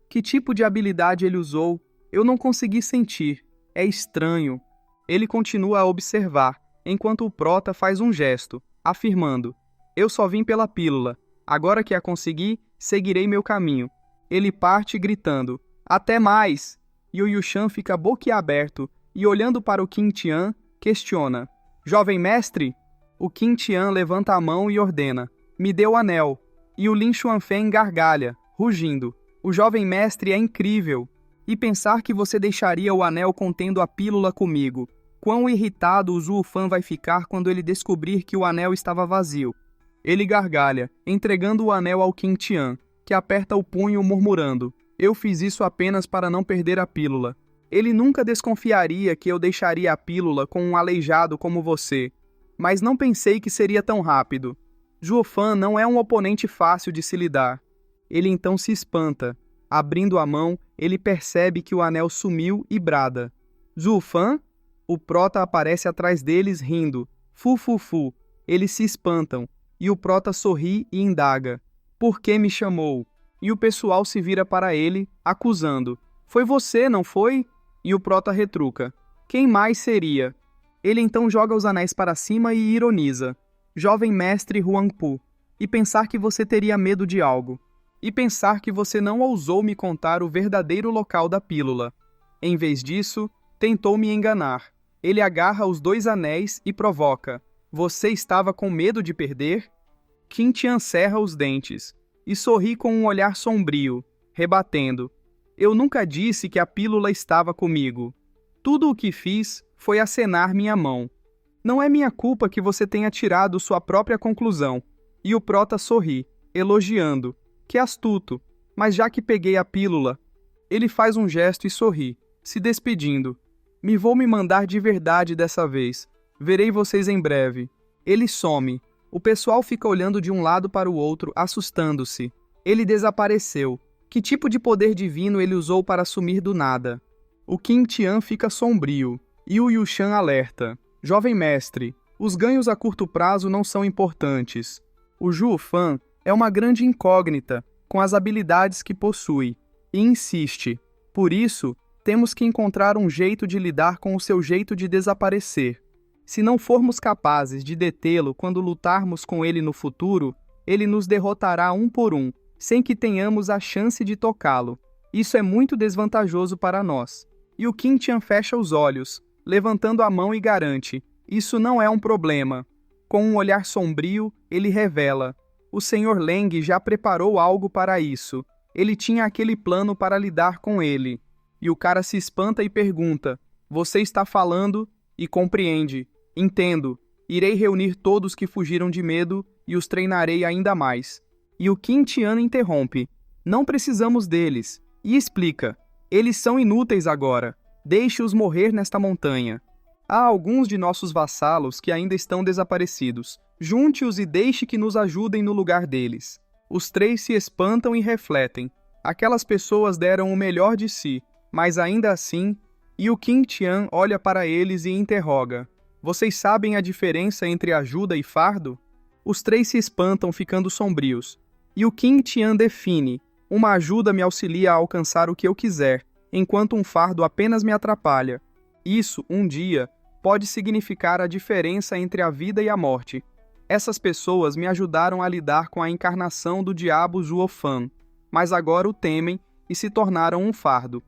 que tipo de habilidade ele usou? Eu não consegui sentir. É estranho. Ele continua a observar, enquanto o Prota faz um gesto, afirmando, eu só vim pela pílula. Agora que a consegui, seguirei meu caminho. Ele parte gritando, até mais! E o Yushan fica boquiaberto e olhando para o Qin Tian, questiona, jovem mestre? O Qin Tian levanta a mão e ordena, me dê o anel. E o Lin Xuanfeng gargalha, rugindo, o jovem mestre é incrível. E pensar que você deixaria o anel contendo a pílula comigo. Quão irritado o Zhuofan vai ficar quando ele descobrir que o anel estava vazio. Ele gargalha, entregando o anel ao Qin Tian. que aperta o punho murmurando: eu fiz isso apenas para não perder a pílula. Ele nunca desconfiaria que eu deixaria a pílula com um aleijado como você, mas não pensei que seria tão rápido. Zhuofan não é um oponente fácil de se lidar. Ele então se espanta. Abrindo a mão, ele percebe que o anel sumiu e brada: Zhuofan? O prota aparece atrás deles rindo. Fu, fu, fu. Eles se espantam, e o prota sorri e indaga: por que me chamou? E o pessoal se vira para ele, acusando: foi você, não foi? E o prota retruca: quem mais seria? Ele então joga os anéis para cima e ironiza: jovem mestre Huangpu, e pensar que você teria medo de algo. E pensar que você não ousou me contar o verdadeiro local da pílula. Em vez disso, tentou me enganar. Ele agarra os 2 anéis e provoca: você estava com medo de perder? Qin Tian cerra os dentes e sorri com um olhar sombrio, rebatendo: eu nunca disse que a pílula estava comigo. Tudo o que fiz foi acenar minha mão. Não é minha culpa que você tenha tirado sua própria conclusão. E o prota sorri, elogiando: que astuto, mas já que peguei a pílula. Ele faz um gesto e sorri, se despedindo: vou me mandar de verdade dessa vez. Verei vocês em breve. Ele some. O pessoal fica olhando de um lado para o outro, assustando-se. Ele desapareceu. Que tipo de poder divino ele usou para sumir do nada? O Qin Tian fica sombrio, e o Yushan alerta: jovem mestre, os ganhos a curto prazo não são importantes. O Zhuofan é uma grande incógnita, com as habilidades que possui, e insiste. Por isso, temos que encontrar um jeito de lidar com o seu jeito de desaparecer. Se não formos capazes de detê-lo quando lutarmos com ele no futuro, ele nos derrotará um por um, sem que tenhamos a chance de tocá-lo. Isso é muito desvantajoso para nós. E o Qin Tian fecha os olhos, levantando a mão e garante: isso não é um problema. Com um olhar sombrio, ele revela: o Sr. Leng já preparou algo para isso. Ele tinha aquele plano para lidar com ele. E o cara se espanta e pergunta: você está falando? E compreende: entendo. Irei reunir todos que fugiram de medo e os treinarei ainda mais. E o Qin Tian interrompe: não precisamos deles. E explica: eles são inúteis agora. Deixe-os morrer nesta montanha. Há alguns de nossos vassalos que ainda estão desaparecidos. Junte-os e deixe que nos ajudem no lugar deles. Os 3 se espantam e refletem. Aquelas pessoas deram o melhor de si, mas ainda assim... E o Qin Tian olha para eles e interroga: vocês sabem a diferença entre ajuda e fardo? Os 3 se espantam, ficando sombrios. E o Qin Tian define: uma ajuda me auxilia a alcançar o que eu quiser, enquanto um fardo apenas me atrapalha. Isso, um dia, pode significar a diferença entre a vida e a morte. Essas pessoas me ajudaram a lidar com a encarnação do diabo Zhuofan, mas agora o temem e se tornaram um fardo.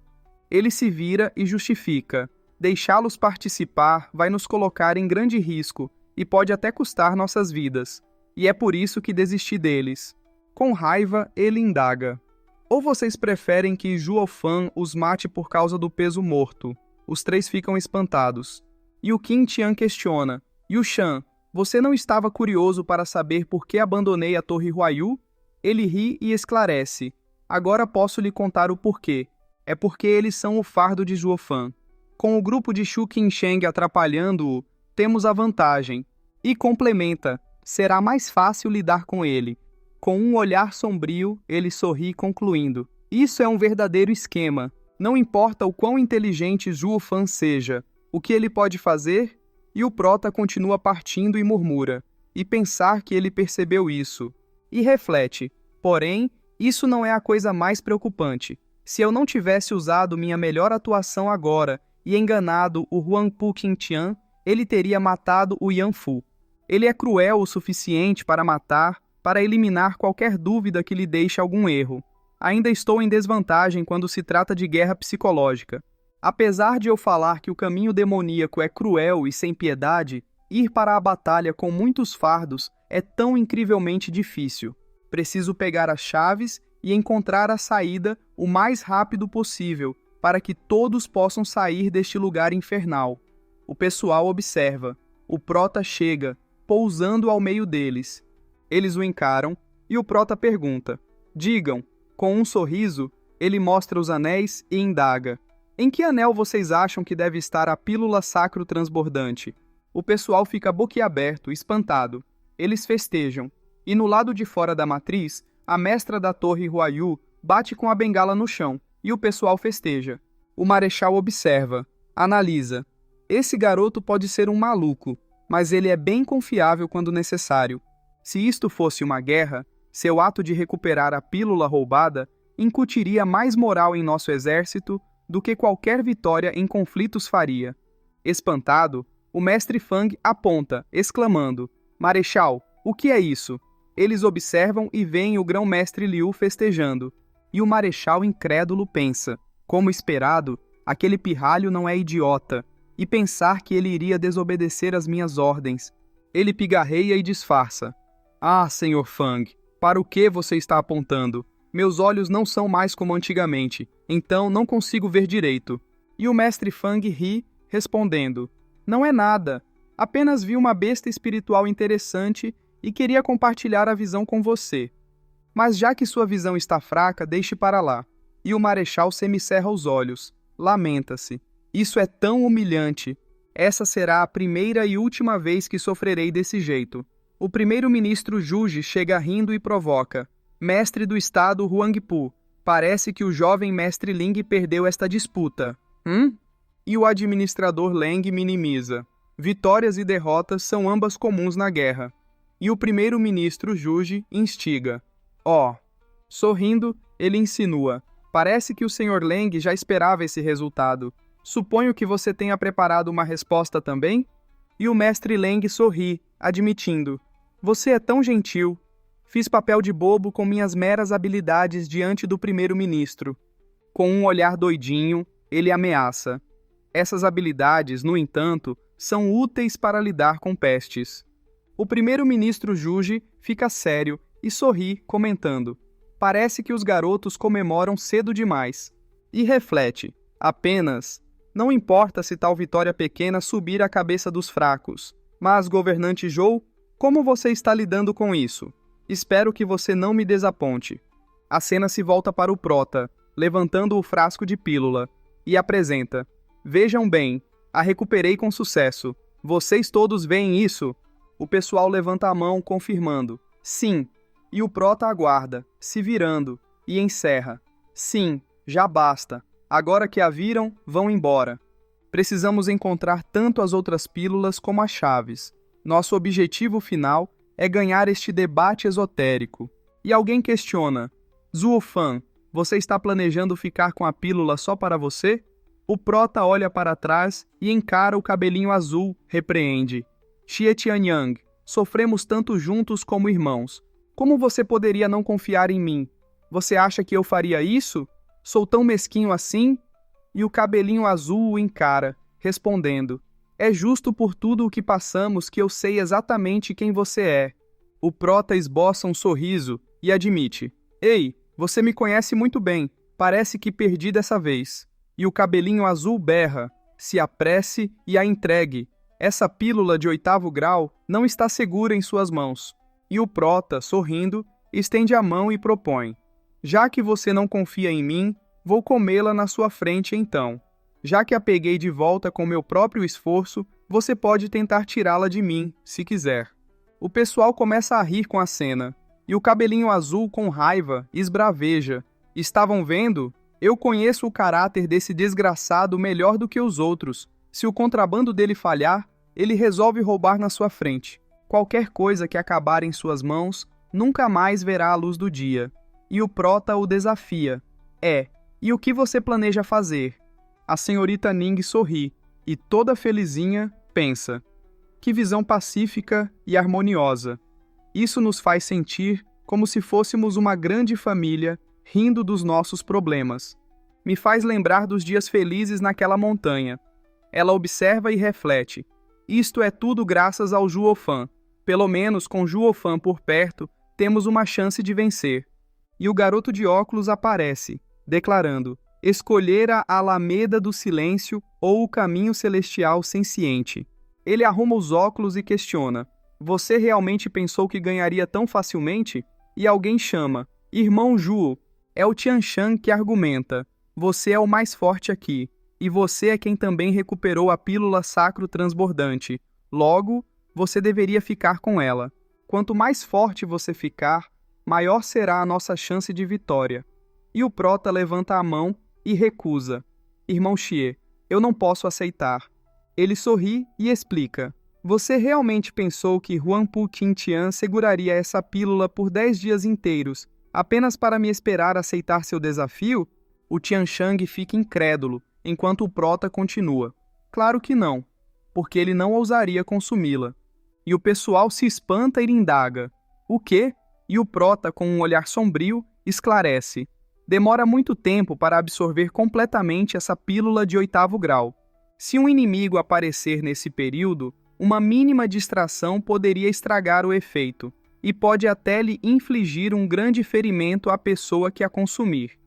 Ele se vira e justifica: deixá-los participar vai nos colocar em grande risco e pode até custar nossas vidas. E é por isso que desisti deles. Com raiva, ele indaga: ou vocês preferem que Zhuofan os mate por causa do peso morto? Os 3 ficam espantados. E o Qin Tian questiona: Yushan, você não estava curioso para saber por que abandonei a Torre Huayu? Ele ri e esclarece: agora posso lhe contar o porquê. É porque eles são o fardo de Zhuofan. Com o grupo de Shu Qinsheng atrapalhando-o, temos a vantagem. E complementa: será mais fácil lidar com ele. Com um olhar sombrio, ele sorri concluindo: isso é um verdadeiro esquema. Não importa o quão inteligente Zhuofan seja, o que ele pode fazer? E o prota continua partindo e murmura: e pensar que ele percebeu isso. E reflete: porém, isso não é a coisa mais preocupante. Se eu não tivesse usado minha melhor atuação agora e enganado o Huangpu Qintian, ele teria matado o Yanfu. Ele é cruel o suficiente para matar, para eliminar qualquer dúvida que lhe deixe algum erro. Ainda estou em desvantagem quando se trata de guerra psicológica. Apesar de eu falar que o caminho demoníaco é cruel e sem piedade, ir para a batalha com muitos fardos é tão incrivelmente difícil. Preciso pegar as chaves e encontrar a saída o mais rápido possível, para que todos possam sair deste lugar infernal. O pessoal observa. O prota chega, pousando ao meio deles. Eles o encaram, e o prota pergunta: Digam. Com um sorriso, ele mostra os anéis e indaga. Em que anel vocês acham que deve estar a pílula sacro transbordante? O pessoal fica boquiaberto, espantado. Eles festejam. E no lado de fora da matriz, a mestra da torre Huayu bate com a bengala no chão, e o pessoal festeja. O marechal observa, analisa. Esse garoto pode ser um maluco, mas ele é bem confiável quando necessário. Se isto fosse uma guerra, seu ato de recuperar a pílula roubada incutiria mais moral em nosso exército do que qualquer vitória em conflitos faria. Espantado, o mestre Fang aponta, exclamando: Marechal, o que é isso? Eles observam e veem o grão-mestre Liu festejando. E o marechal incrédulo pensa: como esperado, aquele pirralho não é idiota, e pensar que ele iria desobedecer às minhas ordens. Ele pigarreia e disfarça. Ah, senhor Fang, para o que você está apontando? Meus olhos não são mais como antigamente, então não consigo ver direito. E o mestre Fang ri, respondendo: não é nada, apenas vi uma besta espiritual interessante e queria compartilhar a visão com você. Mas já que sua visão está fraca, deixe para lá. E o marechal semicerra os olhos. Lamenta-se. Isso é tão humilhante. Essa será a primeira e última vez que sofrerei desse jeito. O primeiro-ministro Juji chega rindo e provoca. Mestre do estado Huangpu, parece que o jovem mestre Ling perdeu esta disputa. E o administrador Leng minimiza. Vitórias e derrotas são ambas comuns na guerra. E o primeiro-ministro Juji instiga. Sorrindo, ele insinua. Parece que o Sr. Leng já esperava esse resultado. Suponho que você tenha preparado uma resposta também? E o mestre Leng sorri, admitindo. Você é tão gentil. Fiz papel de bobo com minhas meras habilidades diante do primeiro-ministro. Com um olhar doidinho, ele ameaça. Essas habilidades, no entanto, são úteis para lidar com pestes. O primeiro-ministro Juji fica sério e sorri, comentando. Parece que os garotos comemoram cedo demais. E reflete. Apenas, não importa se tal vitória pequena subir à cabeça dos fracos. Mas, governante Zhou, como você está lidando com isso? Espero que você não me desaponte. A cena se volta para o prota, levantando o frasco de pílula, e apresenta. Vejam bem, a recuperei com sucesso. Vocês todos veem isso? O pessoal levanta a mão, confirmando. Sim. E o prota aguarda, se virando, e encerra. Sim, já basta. Agora que a viram, vão embora. Precisamos encontrar tanto as outras pílulas como as chaves. Nosso objetivo final é ganhar este debate esotérico. E alguém questiona. Zuo Fan, você está planejando ficar com a pílula só para você? O prota olha para trás e encara o cabelinho azul, repreende. Xie Tianyang, sofremos tanto juntos como irmãos. Como você poderia não confiar em mim? Você acha que eu faria isso? Sou tão mesquinho assim? E o cabelinho azul o encara, respondendo. É justo por tudo o que passamos que eu sei exatamente quem você é. O prota esboça um sorriso e admite. Ei, você me conhece muito bem. Parece que perdi dessa vez. E o cabelinho azul berra. Se apresse e a entregue. Essa pílula de 8º grau não está segura em suas mãos. E o prota, sorrindo, estende a mão e propõe. Já que você não confia em mim, vou comê-la na sua frente então. Já que a peguei de volta com meu próprio esforço, você pode tentar tirá-la de mim, se quiser. O pessoal começa a rir com a cena, e o cabelinho azul, com raiva, esbraveja. Estavam vendo? Eu conheço o caráter desse desgraçado melhor do que os outros. Se o contrabando dele falhar, ele resolve roubar na sua frente. Qualquer coisa que acabar em suas mãos nunca mais verá a luz do dia. E o prota o desafia. E o que você planeja fazer? A senhorita Ning sorri, e toda felizinha, pensa. Que visão pacífica e harmoniosa. Isso nos faz sentir como se fôssemos uma grande família, rindo dos nossos problemas. Me faz lembrar dos dias felizes naquela montanha. Ela observa e reflete. Isto é tudo graças ao Zhuofan. Pelo menos com Zhuofan por perto, temos uma chance de vencer. E o garoto de óculos aparece, declarando: escolher a Alameda do Silêncio ou o Caminho Celestial Senciente. Ele arruma os óculos e questiona. Você realmente pensou que ganharia tão facilmente? E alguém chama. Irmão Ju, é o Tianchang que argumenta. Você é o mais forte aqui, e você é quem também recuperou a pílula sacro transbordante. Logo, você deveria ficar com ela. Quanto mais forte você ficar, maior será a nossa chance de vitória. E o prota levanta a mão e recusa. Irmão Xie, eu não posso aceitar. Ele sorri e explica. Você realmente pensou que Huangpu Qingtian seguraria essa pílula por 10 dias inteiros, apenas para me esperar aceitar seu desafio? O Tianchang fica incrédulo, enquanto o prota continua. Claro que não, porque ele não ousaria consumi-la. E o pessoal se espanta e indaga. O quê? E o prota, com um olhar sombrio, esclarece. Demora muito tempo para absorver completamente essa pílula de 8º grau. Se um inimigo aparecer nesse período, uma mínima distração poderia estragar o efeito, e pode até lhe infligir um grande ferimento à pessoa que a consumir.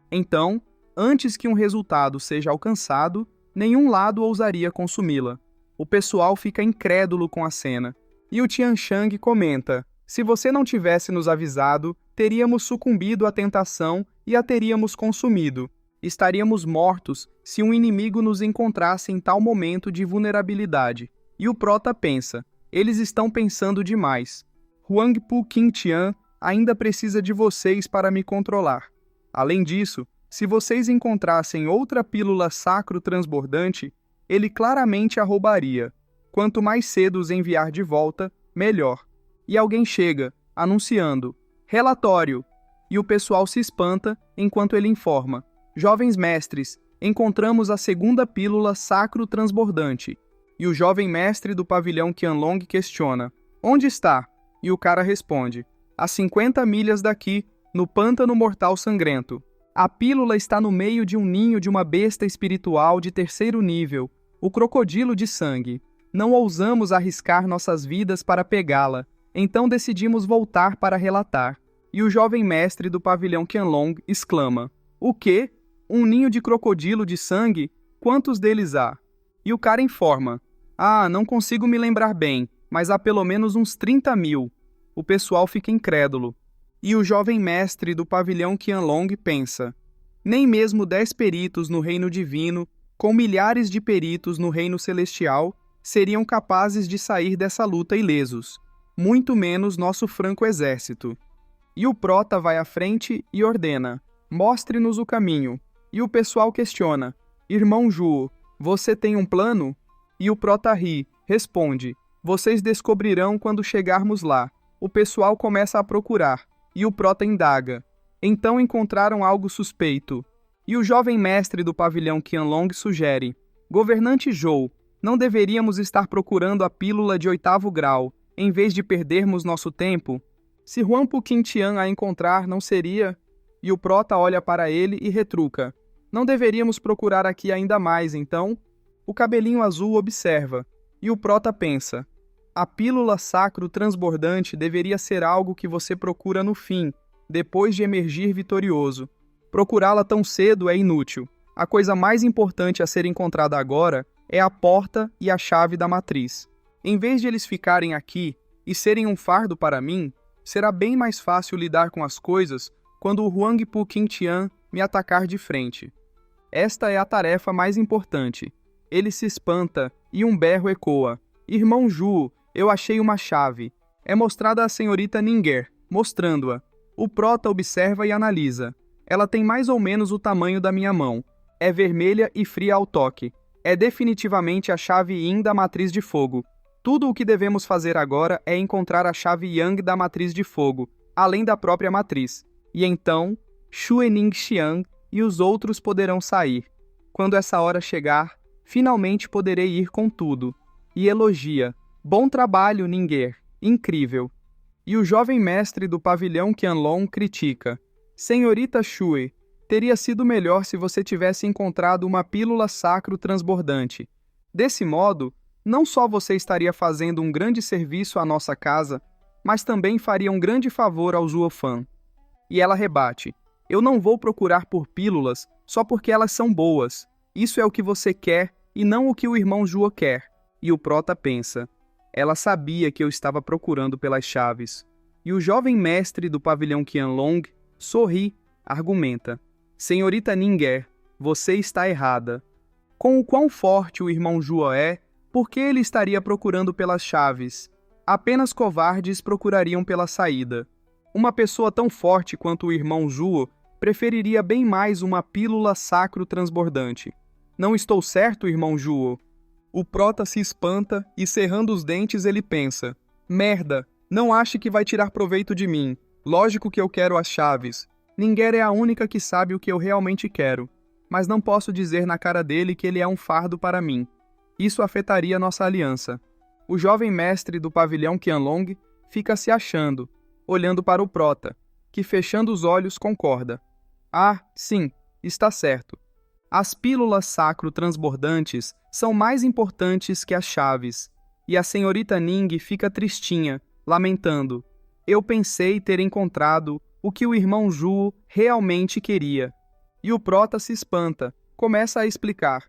Então, antes que um resultado seja alcançado, nenhum lado ousaria consumi-la. O pessoal fica incrédulo com a cena. E o Tianchang comenta, se você não tivesse nos avisado, teríamos sucumbido à tentação e a teríamos consumido. Estaríamos mortos se um inimigo nos encontrasse em tal momento de vulnerabilidade. E o prota pensa, eles estão pensando demais. Huangpu Qingtian ainda precisa de vocês para me controlar. Além disso, se vocês encontrassem outra pílula sacro transbordante, ele claramente a roubaria. Quanto mais cedo os enviar de volta, melhor. E alguém chega, anunciando, relatório, e o pessoal se espanta enquanto ele informa. Jovens mestres, encontramos a segunda pílula sacro transbordante. E o jovem mestre do pavilhão Qianlong questiona, onde está? E o cara responde, a 50 milhas daqui, no pântano mortal sangrento. A pílula está no meio de um ninho de uma besta espiritual de 3º nível, o crocodilo de sangue. Não ousamos arriscar nossas vidas para pegá-la, então decidimos voltar para relatar. E o jovem mestre do pavilhão Qianlong exclama, o quê? Um ninho de crocodilo de sangue? Quantos deles há? E o cara informa, não consigo me lembrar bem, mas há pelo menos uns 30 mil. O pessoal fica incrédulo. E o jovem mestre do pavilhão Qianlong pensa, nem mesmo 10 peritos no reino divino, com milhares de peritos no reino celestial, seriam capazes de sair dessa luta ilesos, muito menos nosso franco exército. E o prota vai à frente e ordena, mostre-nos o caminho. E o pessoal questiona, irmão Ju, você tem um plano? E o prota ri, responde, vocês descobrirão quando chegarmos lá. O pessoal começa a procurar, e o prota indaga. Então encontraram algo suspeito. E o jovem mestre do pavilhão Qianlong sugere, governante Zhou, não deveríamos estar procurando a pílula de 8º grau, em vez de perdermos nosso tempo? Se Huangpu Qingtian a encontrar, não seria? E o prota olha para ele e retruca, não deveríamos procurar aqui ainda mais, então? O cabelinho azul observa, e o prota pensa, a pílula sacro transbordante deveria ser algo que você procura no fim, depois de emergir vitorioso. Procurá-la tão cedo é inútil. A coisa mais importante a ser encontrada agora é a porta e a chave da matriz. Em vez de eles ficarem aqui e serem um fardo para mim, será bem mais fácil lidar com as coisas quando o Huangpu Qingtian me atacar de frente. Esta é a tarefa mais importante. Ele se espanta e um berro ecoa. Irmão Ju, eu achei uma chave. É mostrada à senhorita Ninger, mostrando-a. O prota observa e analisa. Ela tem mais ou menos o tamanho da minha mão. É vermelha e fria ao toque. É definitivamente a chave Yin da matriz de fogo. Tudo o que devemos fazer agora é encontrar a chave Yang da matriz de fogo, além da própria matriz. E então, Xuening Xiang e os outros poderão sair. Quando essa hora chegar, finalmente poderei ir com tudo. E elogia. Bom trabalho, Ninger. Incrível. E o jovem mestre do pavilhão Qianlong critica. Senhorita Shui, teria sido melhor se você tivesse encontrado uma pílula sacro transbordante. Desse modo, não só você estaria fazendo um grande serviço à nossa casa, mas também faria um grande favor ao Zuofan. E ela rebate. Eu não vou procurar por pílulas só porque elas são boas. Isso é o que você quer e não o que o irmão Zhuo quer. E o prota pensa. Ela sabia que eu estava procurando pelas chaves. E o jovem mestre do pavilhão Qianlong Sorri, argumenta. Senhorita Ninger, você está errada. Com o quão forte o irmão Juo é, por que ele estaria procurando pelas chaves? Apenas covardes procurariam pela saída. Uma pessoa tão forte quanto o irmão Juo preferiria bem mais uma pílula sacro transbordante. Não estou certo, irmão Juo? O prota se espanta e, cerrando os dentes, ele pensa: merda, não ache que vai tirar proveito de mim. Lógico que eu quero as chaves. Ninger é a única que sabe o que eu realmente quero. Mas não posso dizer na cara dele que ele é um fardo para mim. Isso afetaria nossa aliança. O jovem mestre do pavilhão Qianlong fica se achando, olhando para o prota, que fechando os olhos concorda. Ah, sim, está certo. As pílulas sacro transbordantes são mais importantes que as chaves. E a senhorita Ning fica tristinha, lamentando. Eu pensei ter encontrado o que o irmão Juo realmente queria. E o prota se espanta, começa a explicar.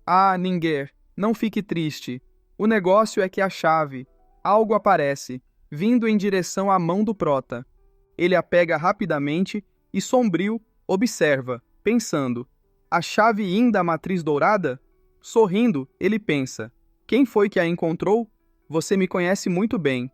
Ah, Ninger, não fique triste. O negócio é que a chave, algo aparece, vindo em direção à mão do prota. Ele a pega rapidamente e, sombrio, observa, pensando. A chave inda matriz dourada? Sorrindo, ele pensa. Quem foi que a encontrou? Você me conhece muito bem.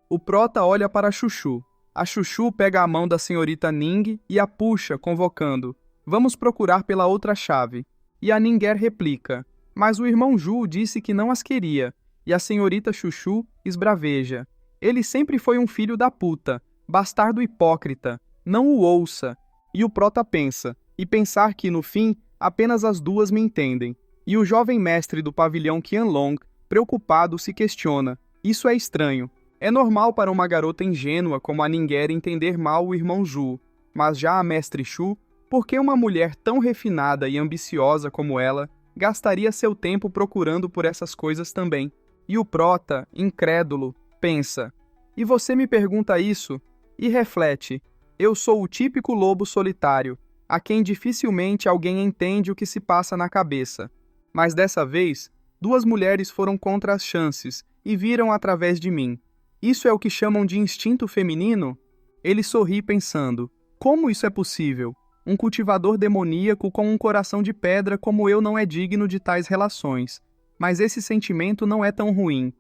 O prota olha para a Chuchu. A Chuchu pega a mão da senhorita Ning e a puxa, convocando. Vamos procurar pela outra chave. E a Ninger replica. Mas o irmão Ju disse que não as queria. E a senhorita Chuchu esbraveja. Ele sempre foi um filho da puta, bastardo hipócrita. Não o ouça. E o prota pensa. E pensar que, no fim, apenas as duas me entendem. E o jovem mestre do pavilhão Qianlong, preocupado, se questiona. Isso é estranho. É normal para uma garota ingênua como a Ninger entender mal o irmão Ju. Mas já a mestre Shu, por que uma mulher tão refinada e ambiciosa como ela gastaria seu tempo procurando por essas coisas também? E o prota, incrédulo, pensa. E você me pergunta isso? E reflete. Eu sou o típico lobo solitário, a quem dificilmente alguém entende o que se passa na cabeça. Mas dessa vez, duas mulheres foram contra as chances e viram através de mim. Isso é o que chamam de instinto feminino? Ele sorri pensando, como isso é possível? Um cultivador demoníaco com um coração de pedra como eu não é digno de tais relações. Mas esse sentimento não é tão ruim.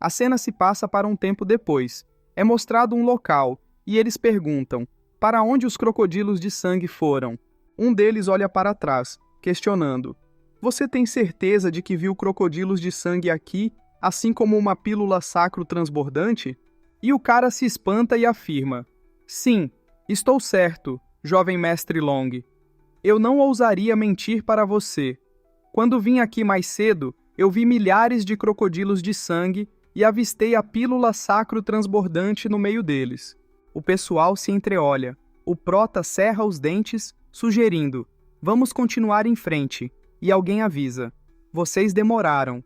A cena se passa para um tempo depois. É mostrado um local, e eles perguntam, para onde os crocodilos de sangue foram? Um deles olha para trás, questionando, você tem certeza de que viu crocodilos de sangue aqui, assim como uma pílula sacro transbordante? E o cara se espanta e afirma, sim, estou certo, jovem mestre Long. Eu não ousaria mentir para você. Quando vim aqui mais cedo, eu vi milhares de crocodilos de sangue e avistei a pílula sacro transbordante no meio deles. O pessoal se entreolha. O prota cerra os dentes, sugerindo, vamos continuar em frente. E alguém avisa, vocês demoraram.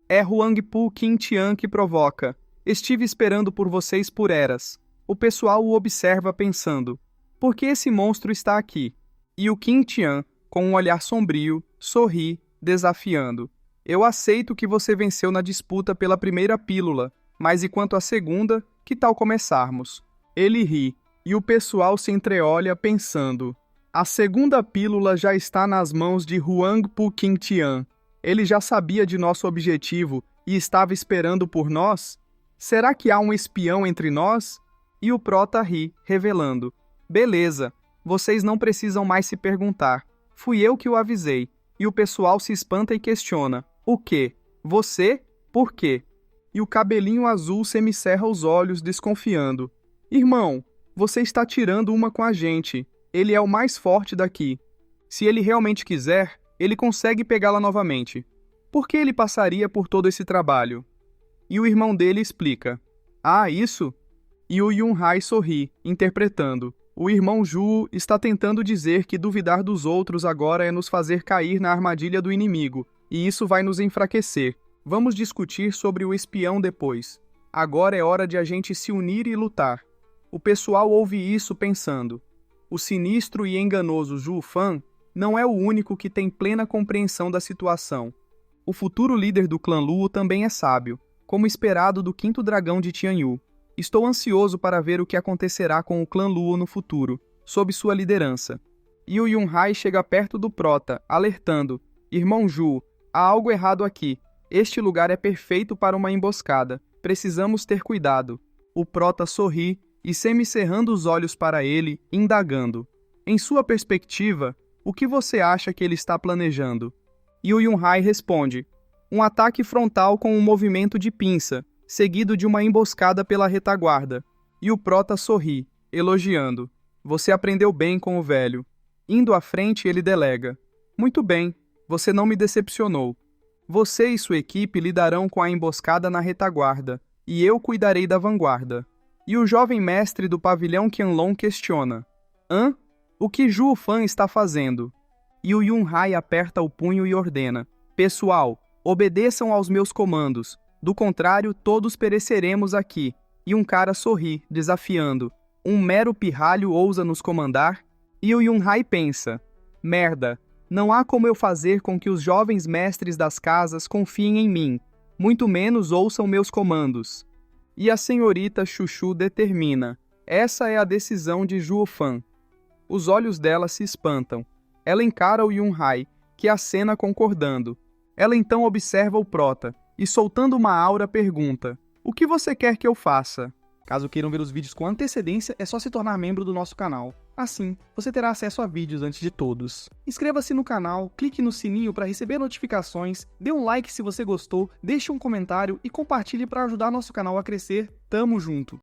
É Huangpu Qingtian que provoca. Estive esperando por vocês por eras. O pessoal o observa pensando, por que esse monstro está aqui? E o Qingtian, com um olhar sombrio, sorri, desafiando. Eu aceito que você venceu na disputa pela primeira pílula, mas e quanto à segunda, que tal começarmos? Ele ri, e o pessoal se entreolha pensando. A segunda pílula já está nas mãos de Huangpu Qingtian. Ele já sabia de nosso objetivo e estava esperando por nós? Será que há um espião entre nós? E o prota ri, revelando. Beleza, vocês não precisam mais se perguntar. Fui eu que o avisei. E o pessoal se espanta e questiona. O quê? Você? Por quê? E o cabelinho azul semicerra os olhos, desconfiando. Irmão, você está tirando uma com a gente. Ele é o mais forte daqui. Se ele realmente quiser, ele consegue pegá-la novamente. Por que ele passaria por todo esse trabalho? E o irmão dele explica. Ah, isso? E o Yunhai sorri, interpretando. O irmão Ju está tentando dizer que duvidar dos outros agora é nos fazer cair na armadilha do inimigo, e isso vai nos enfraquecer. Vamos discutir sobre o espião depois. Agora é hora de a gente se unir e lutar. O pessoal ouve isso pensando. O sinistro e enganoso Zhu Fan não é o único que tem plena compreensão da situação. O futuro líder do clã Luo também é sábio, como esperado do quinto dragão de Tianyu. Estou ansioso para ver o que acontecerá com o clã Luo no futuro. sob sua liderança. Yu Yunhai chega perto do Prota, alertando: Irmão Ju, há algo errado aqui. Este lugar é perfeito para uma emboscada. Precisamos ter cuidado. O Prota sorri e semicerrando os olhos para ele, indagando: Em sua perspectiva, o que você acha que ele está planejando? Yu Yunhai responde: Um ataque frontal com um movimento de pinça, seguido de uma emboscada pela retaguarda. E o Prota sorri, elogiando: Você aprendeu bem com o velho. Indo à frente, ele delega: Muito bem, você não me decepcionou. Você e sua equipe lidarão com a emboscada na retaguarda, e eu cuidarei da vanguarda. E o jovem mestre do pavilhão Qianlong questiona: Hã? O que Zhuo Fan está fazendo? E o Yunhai aperta o punho e ordena: Pessoal, obedeçam aos meus comandos. Do contrário, todos pereceremos aqui. E um cara sorri, desafiando: Um mero pirralho ousa nos comandar? E o Yunhai pensa: Merda, não há como eu fazer com que os jovens mestres das casas confiem em mim, muito menos ouçam meus comandos. E a senhorita Chuchu determina: Essa é a decisão de Zhuo Fan. Os olhos dela se espantam. Ela encara o Yunhai, que acena concordando. Ela então observa o Prota e, soltando uma aura, pergunta: O que você quer que eu faça? Caso queiram ver os vídeos com antecedência, é só se tornar membro do nosso canal. Assim, você terá acesso a vídeos antes de todos. Inscreva-se no canal, clique no sininho para receber notificações, dê um like se você gostou, deixe um comentário e compartilhe para ajudar nosso canal a crescer. Tamo junto!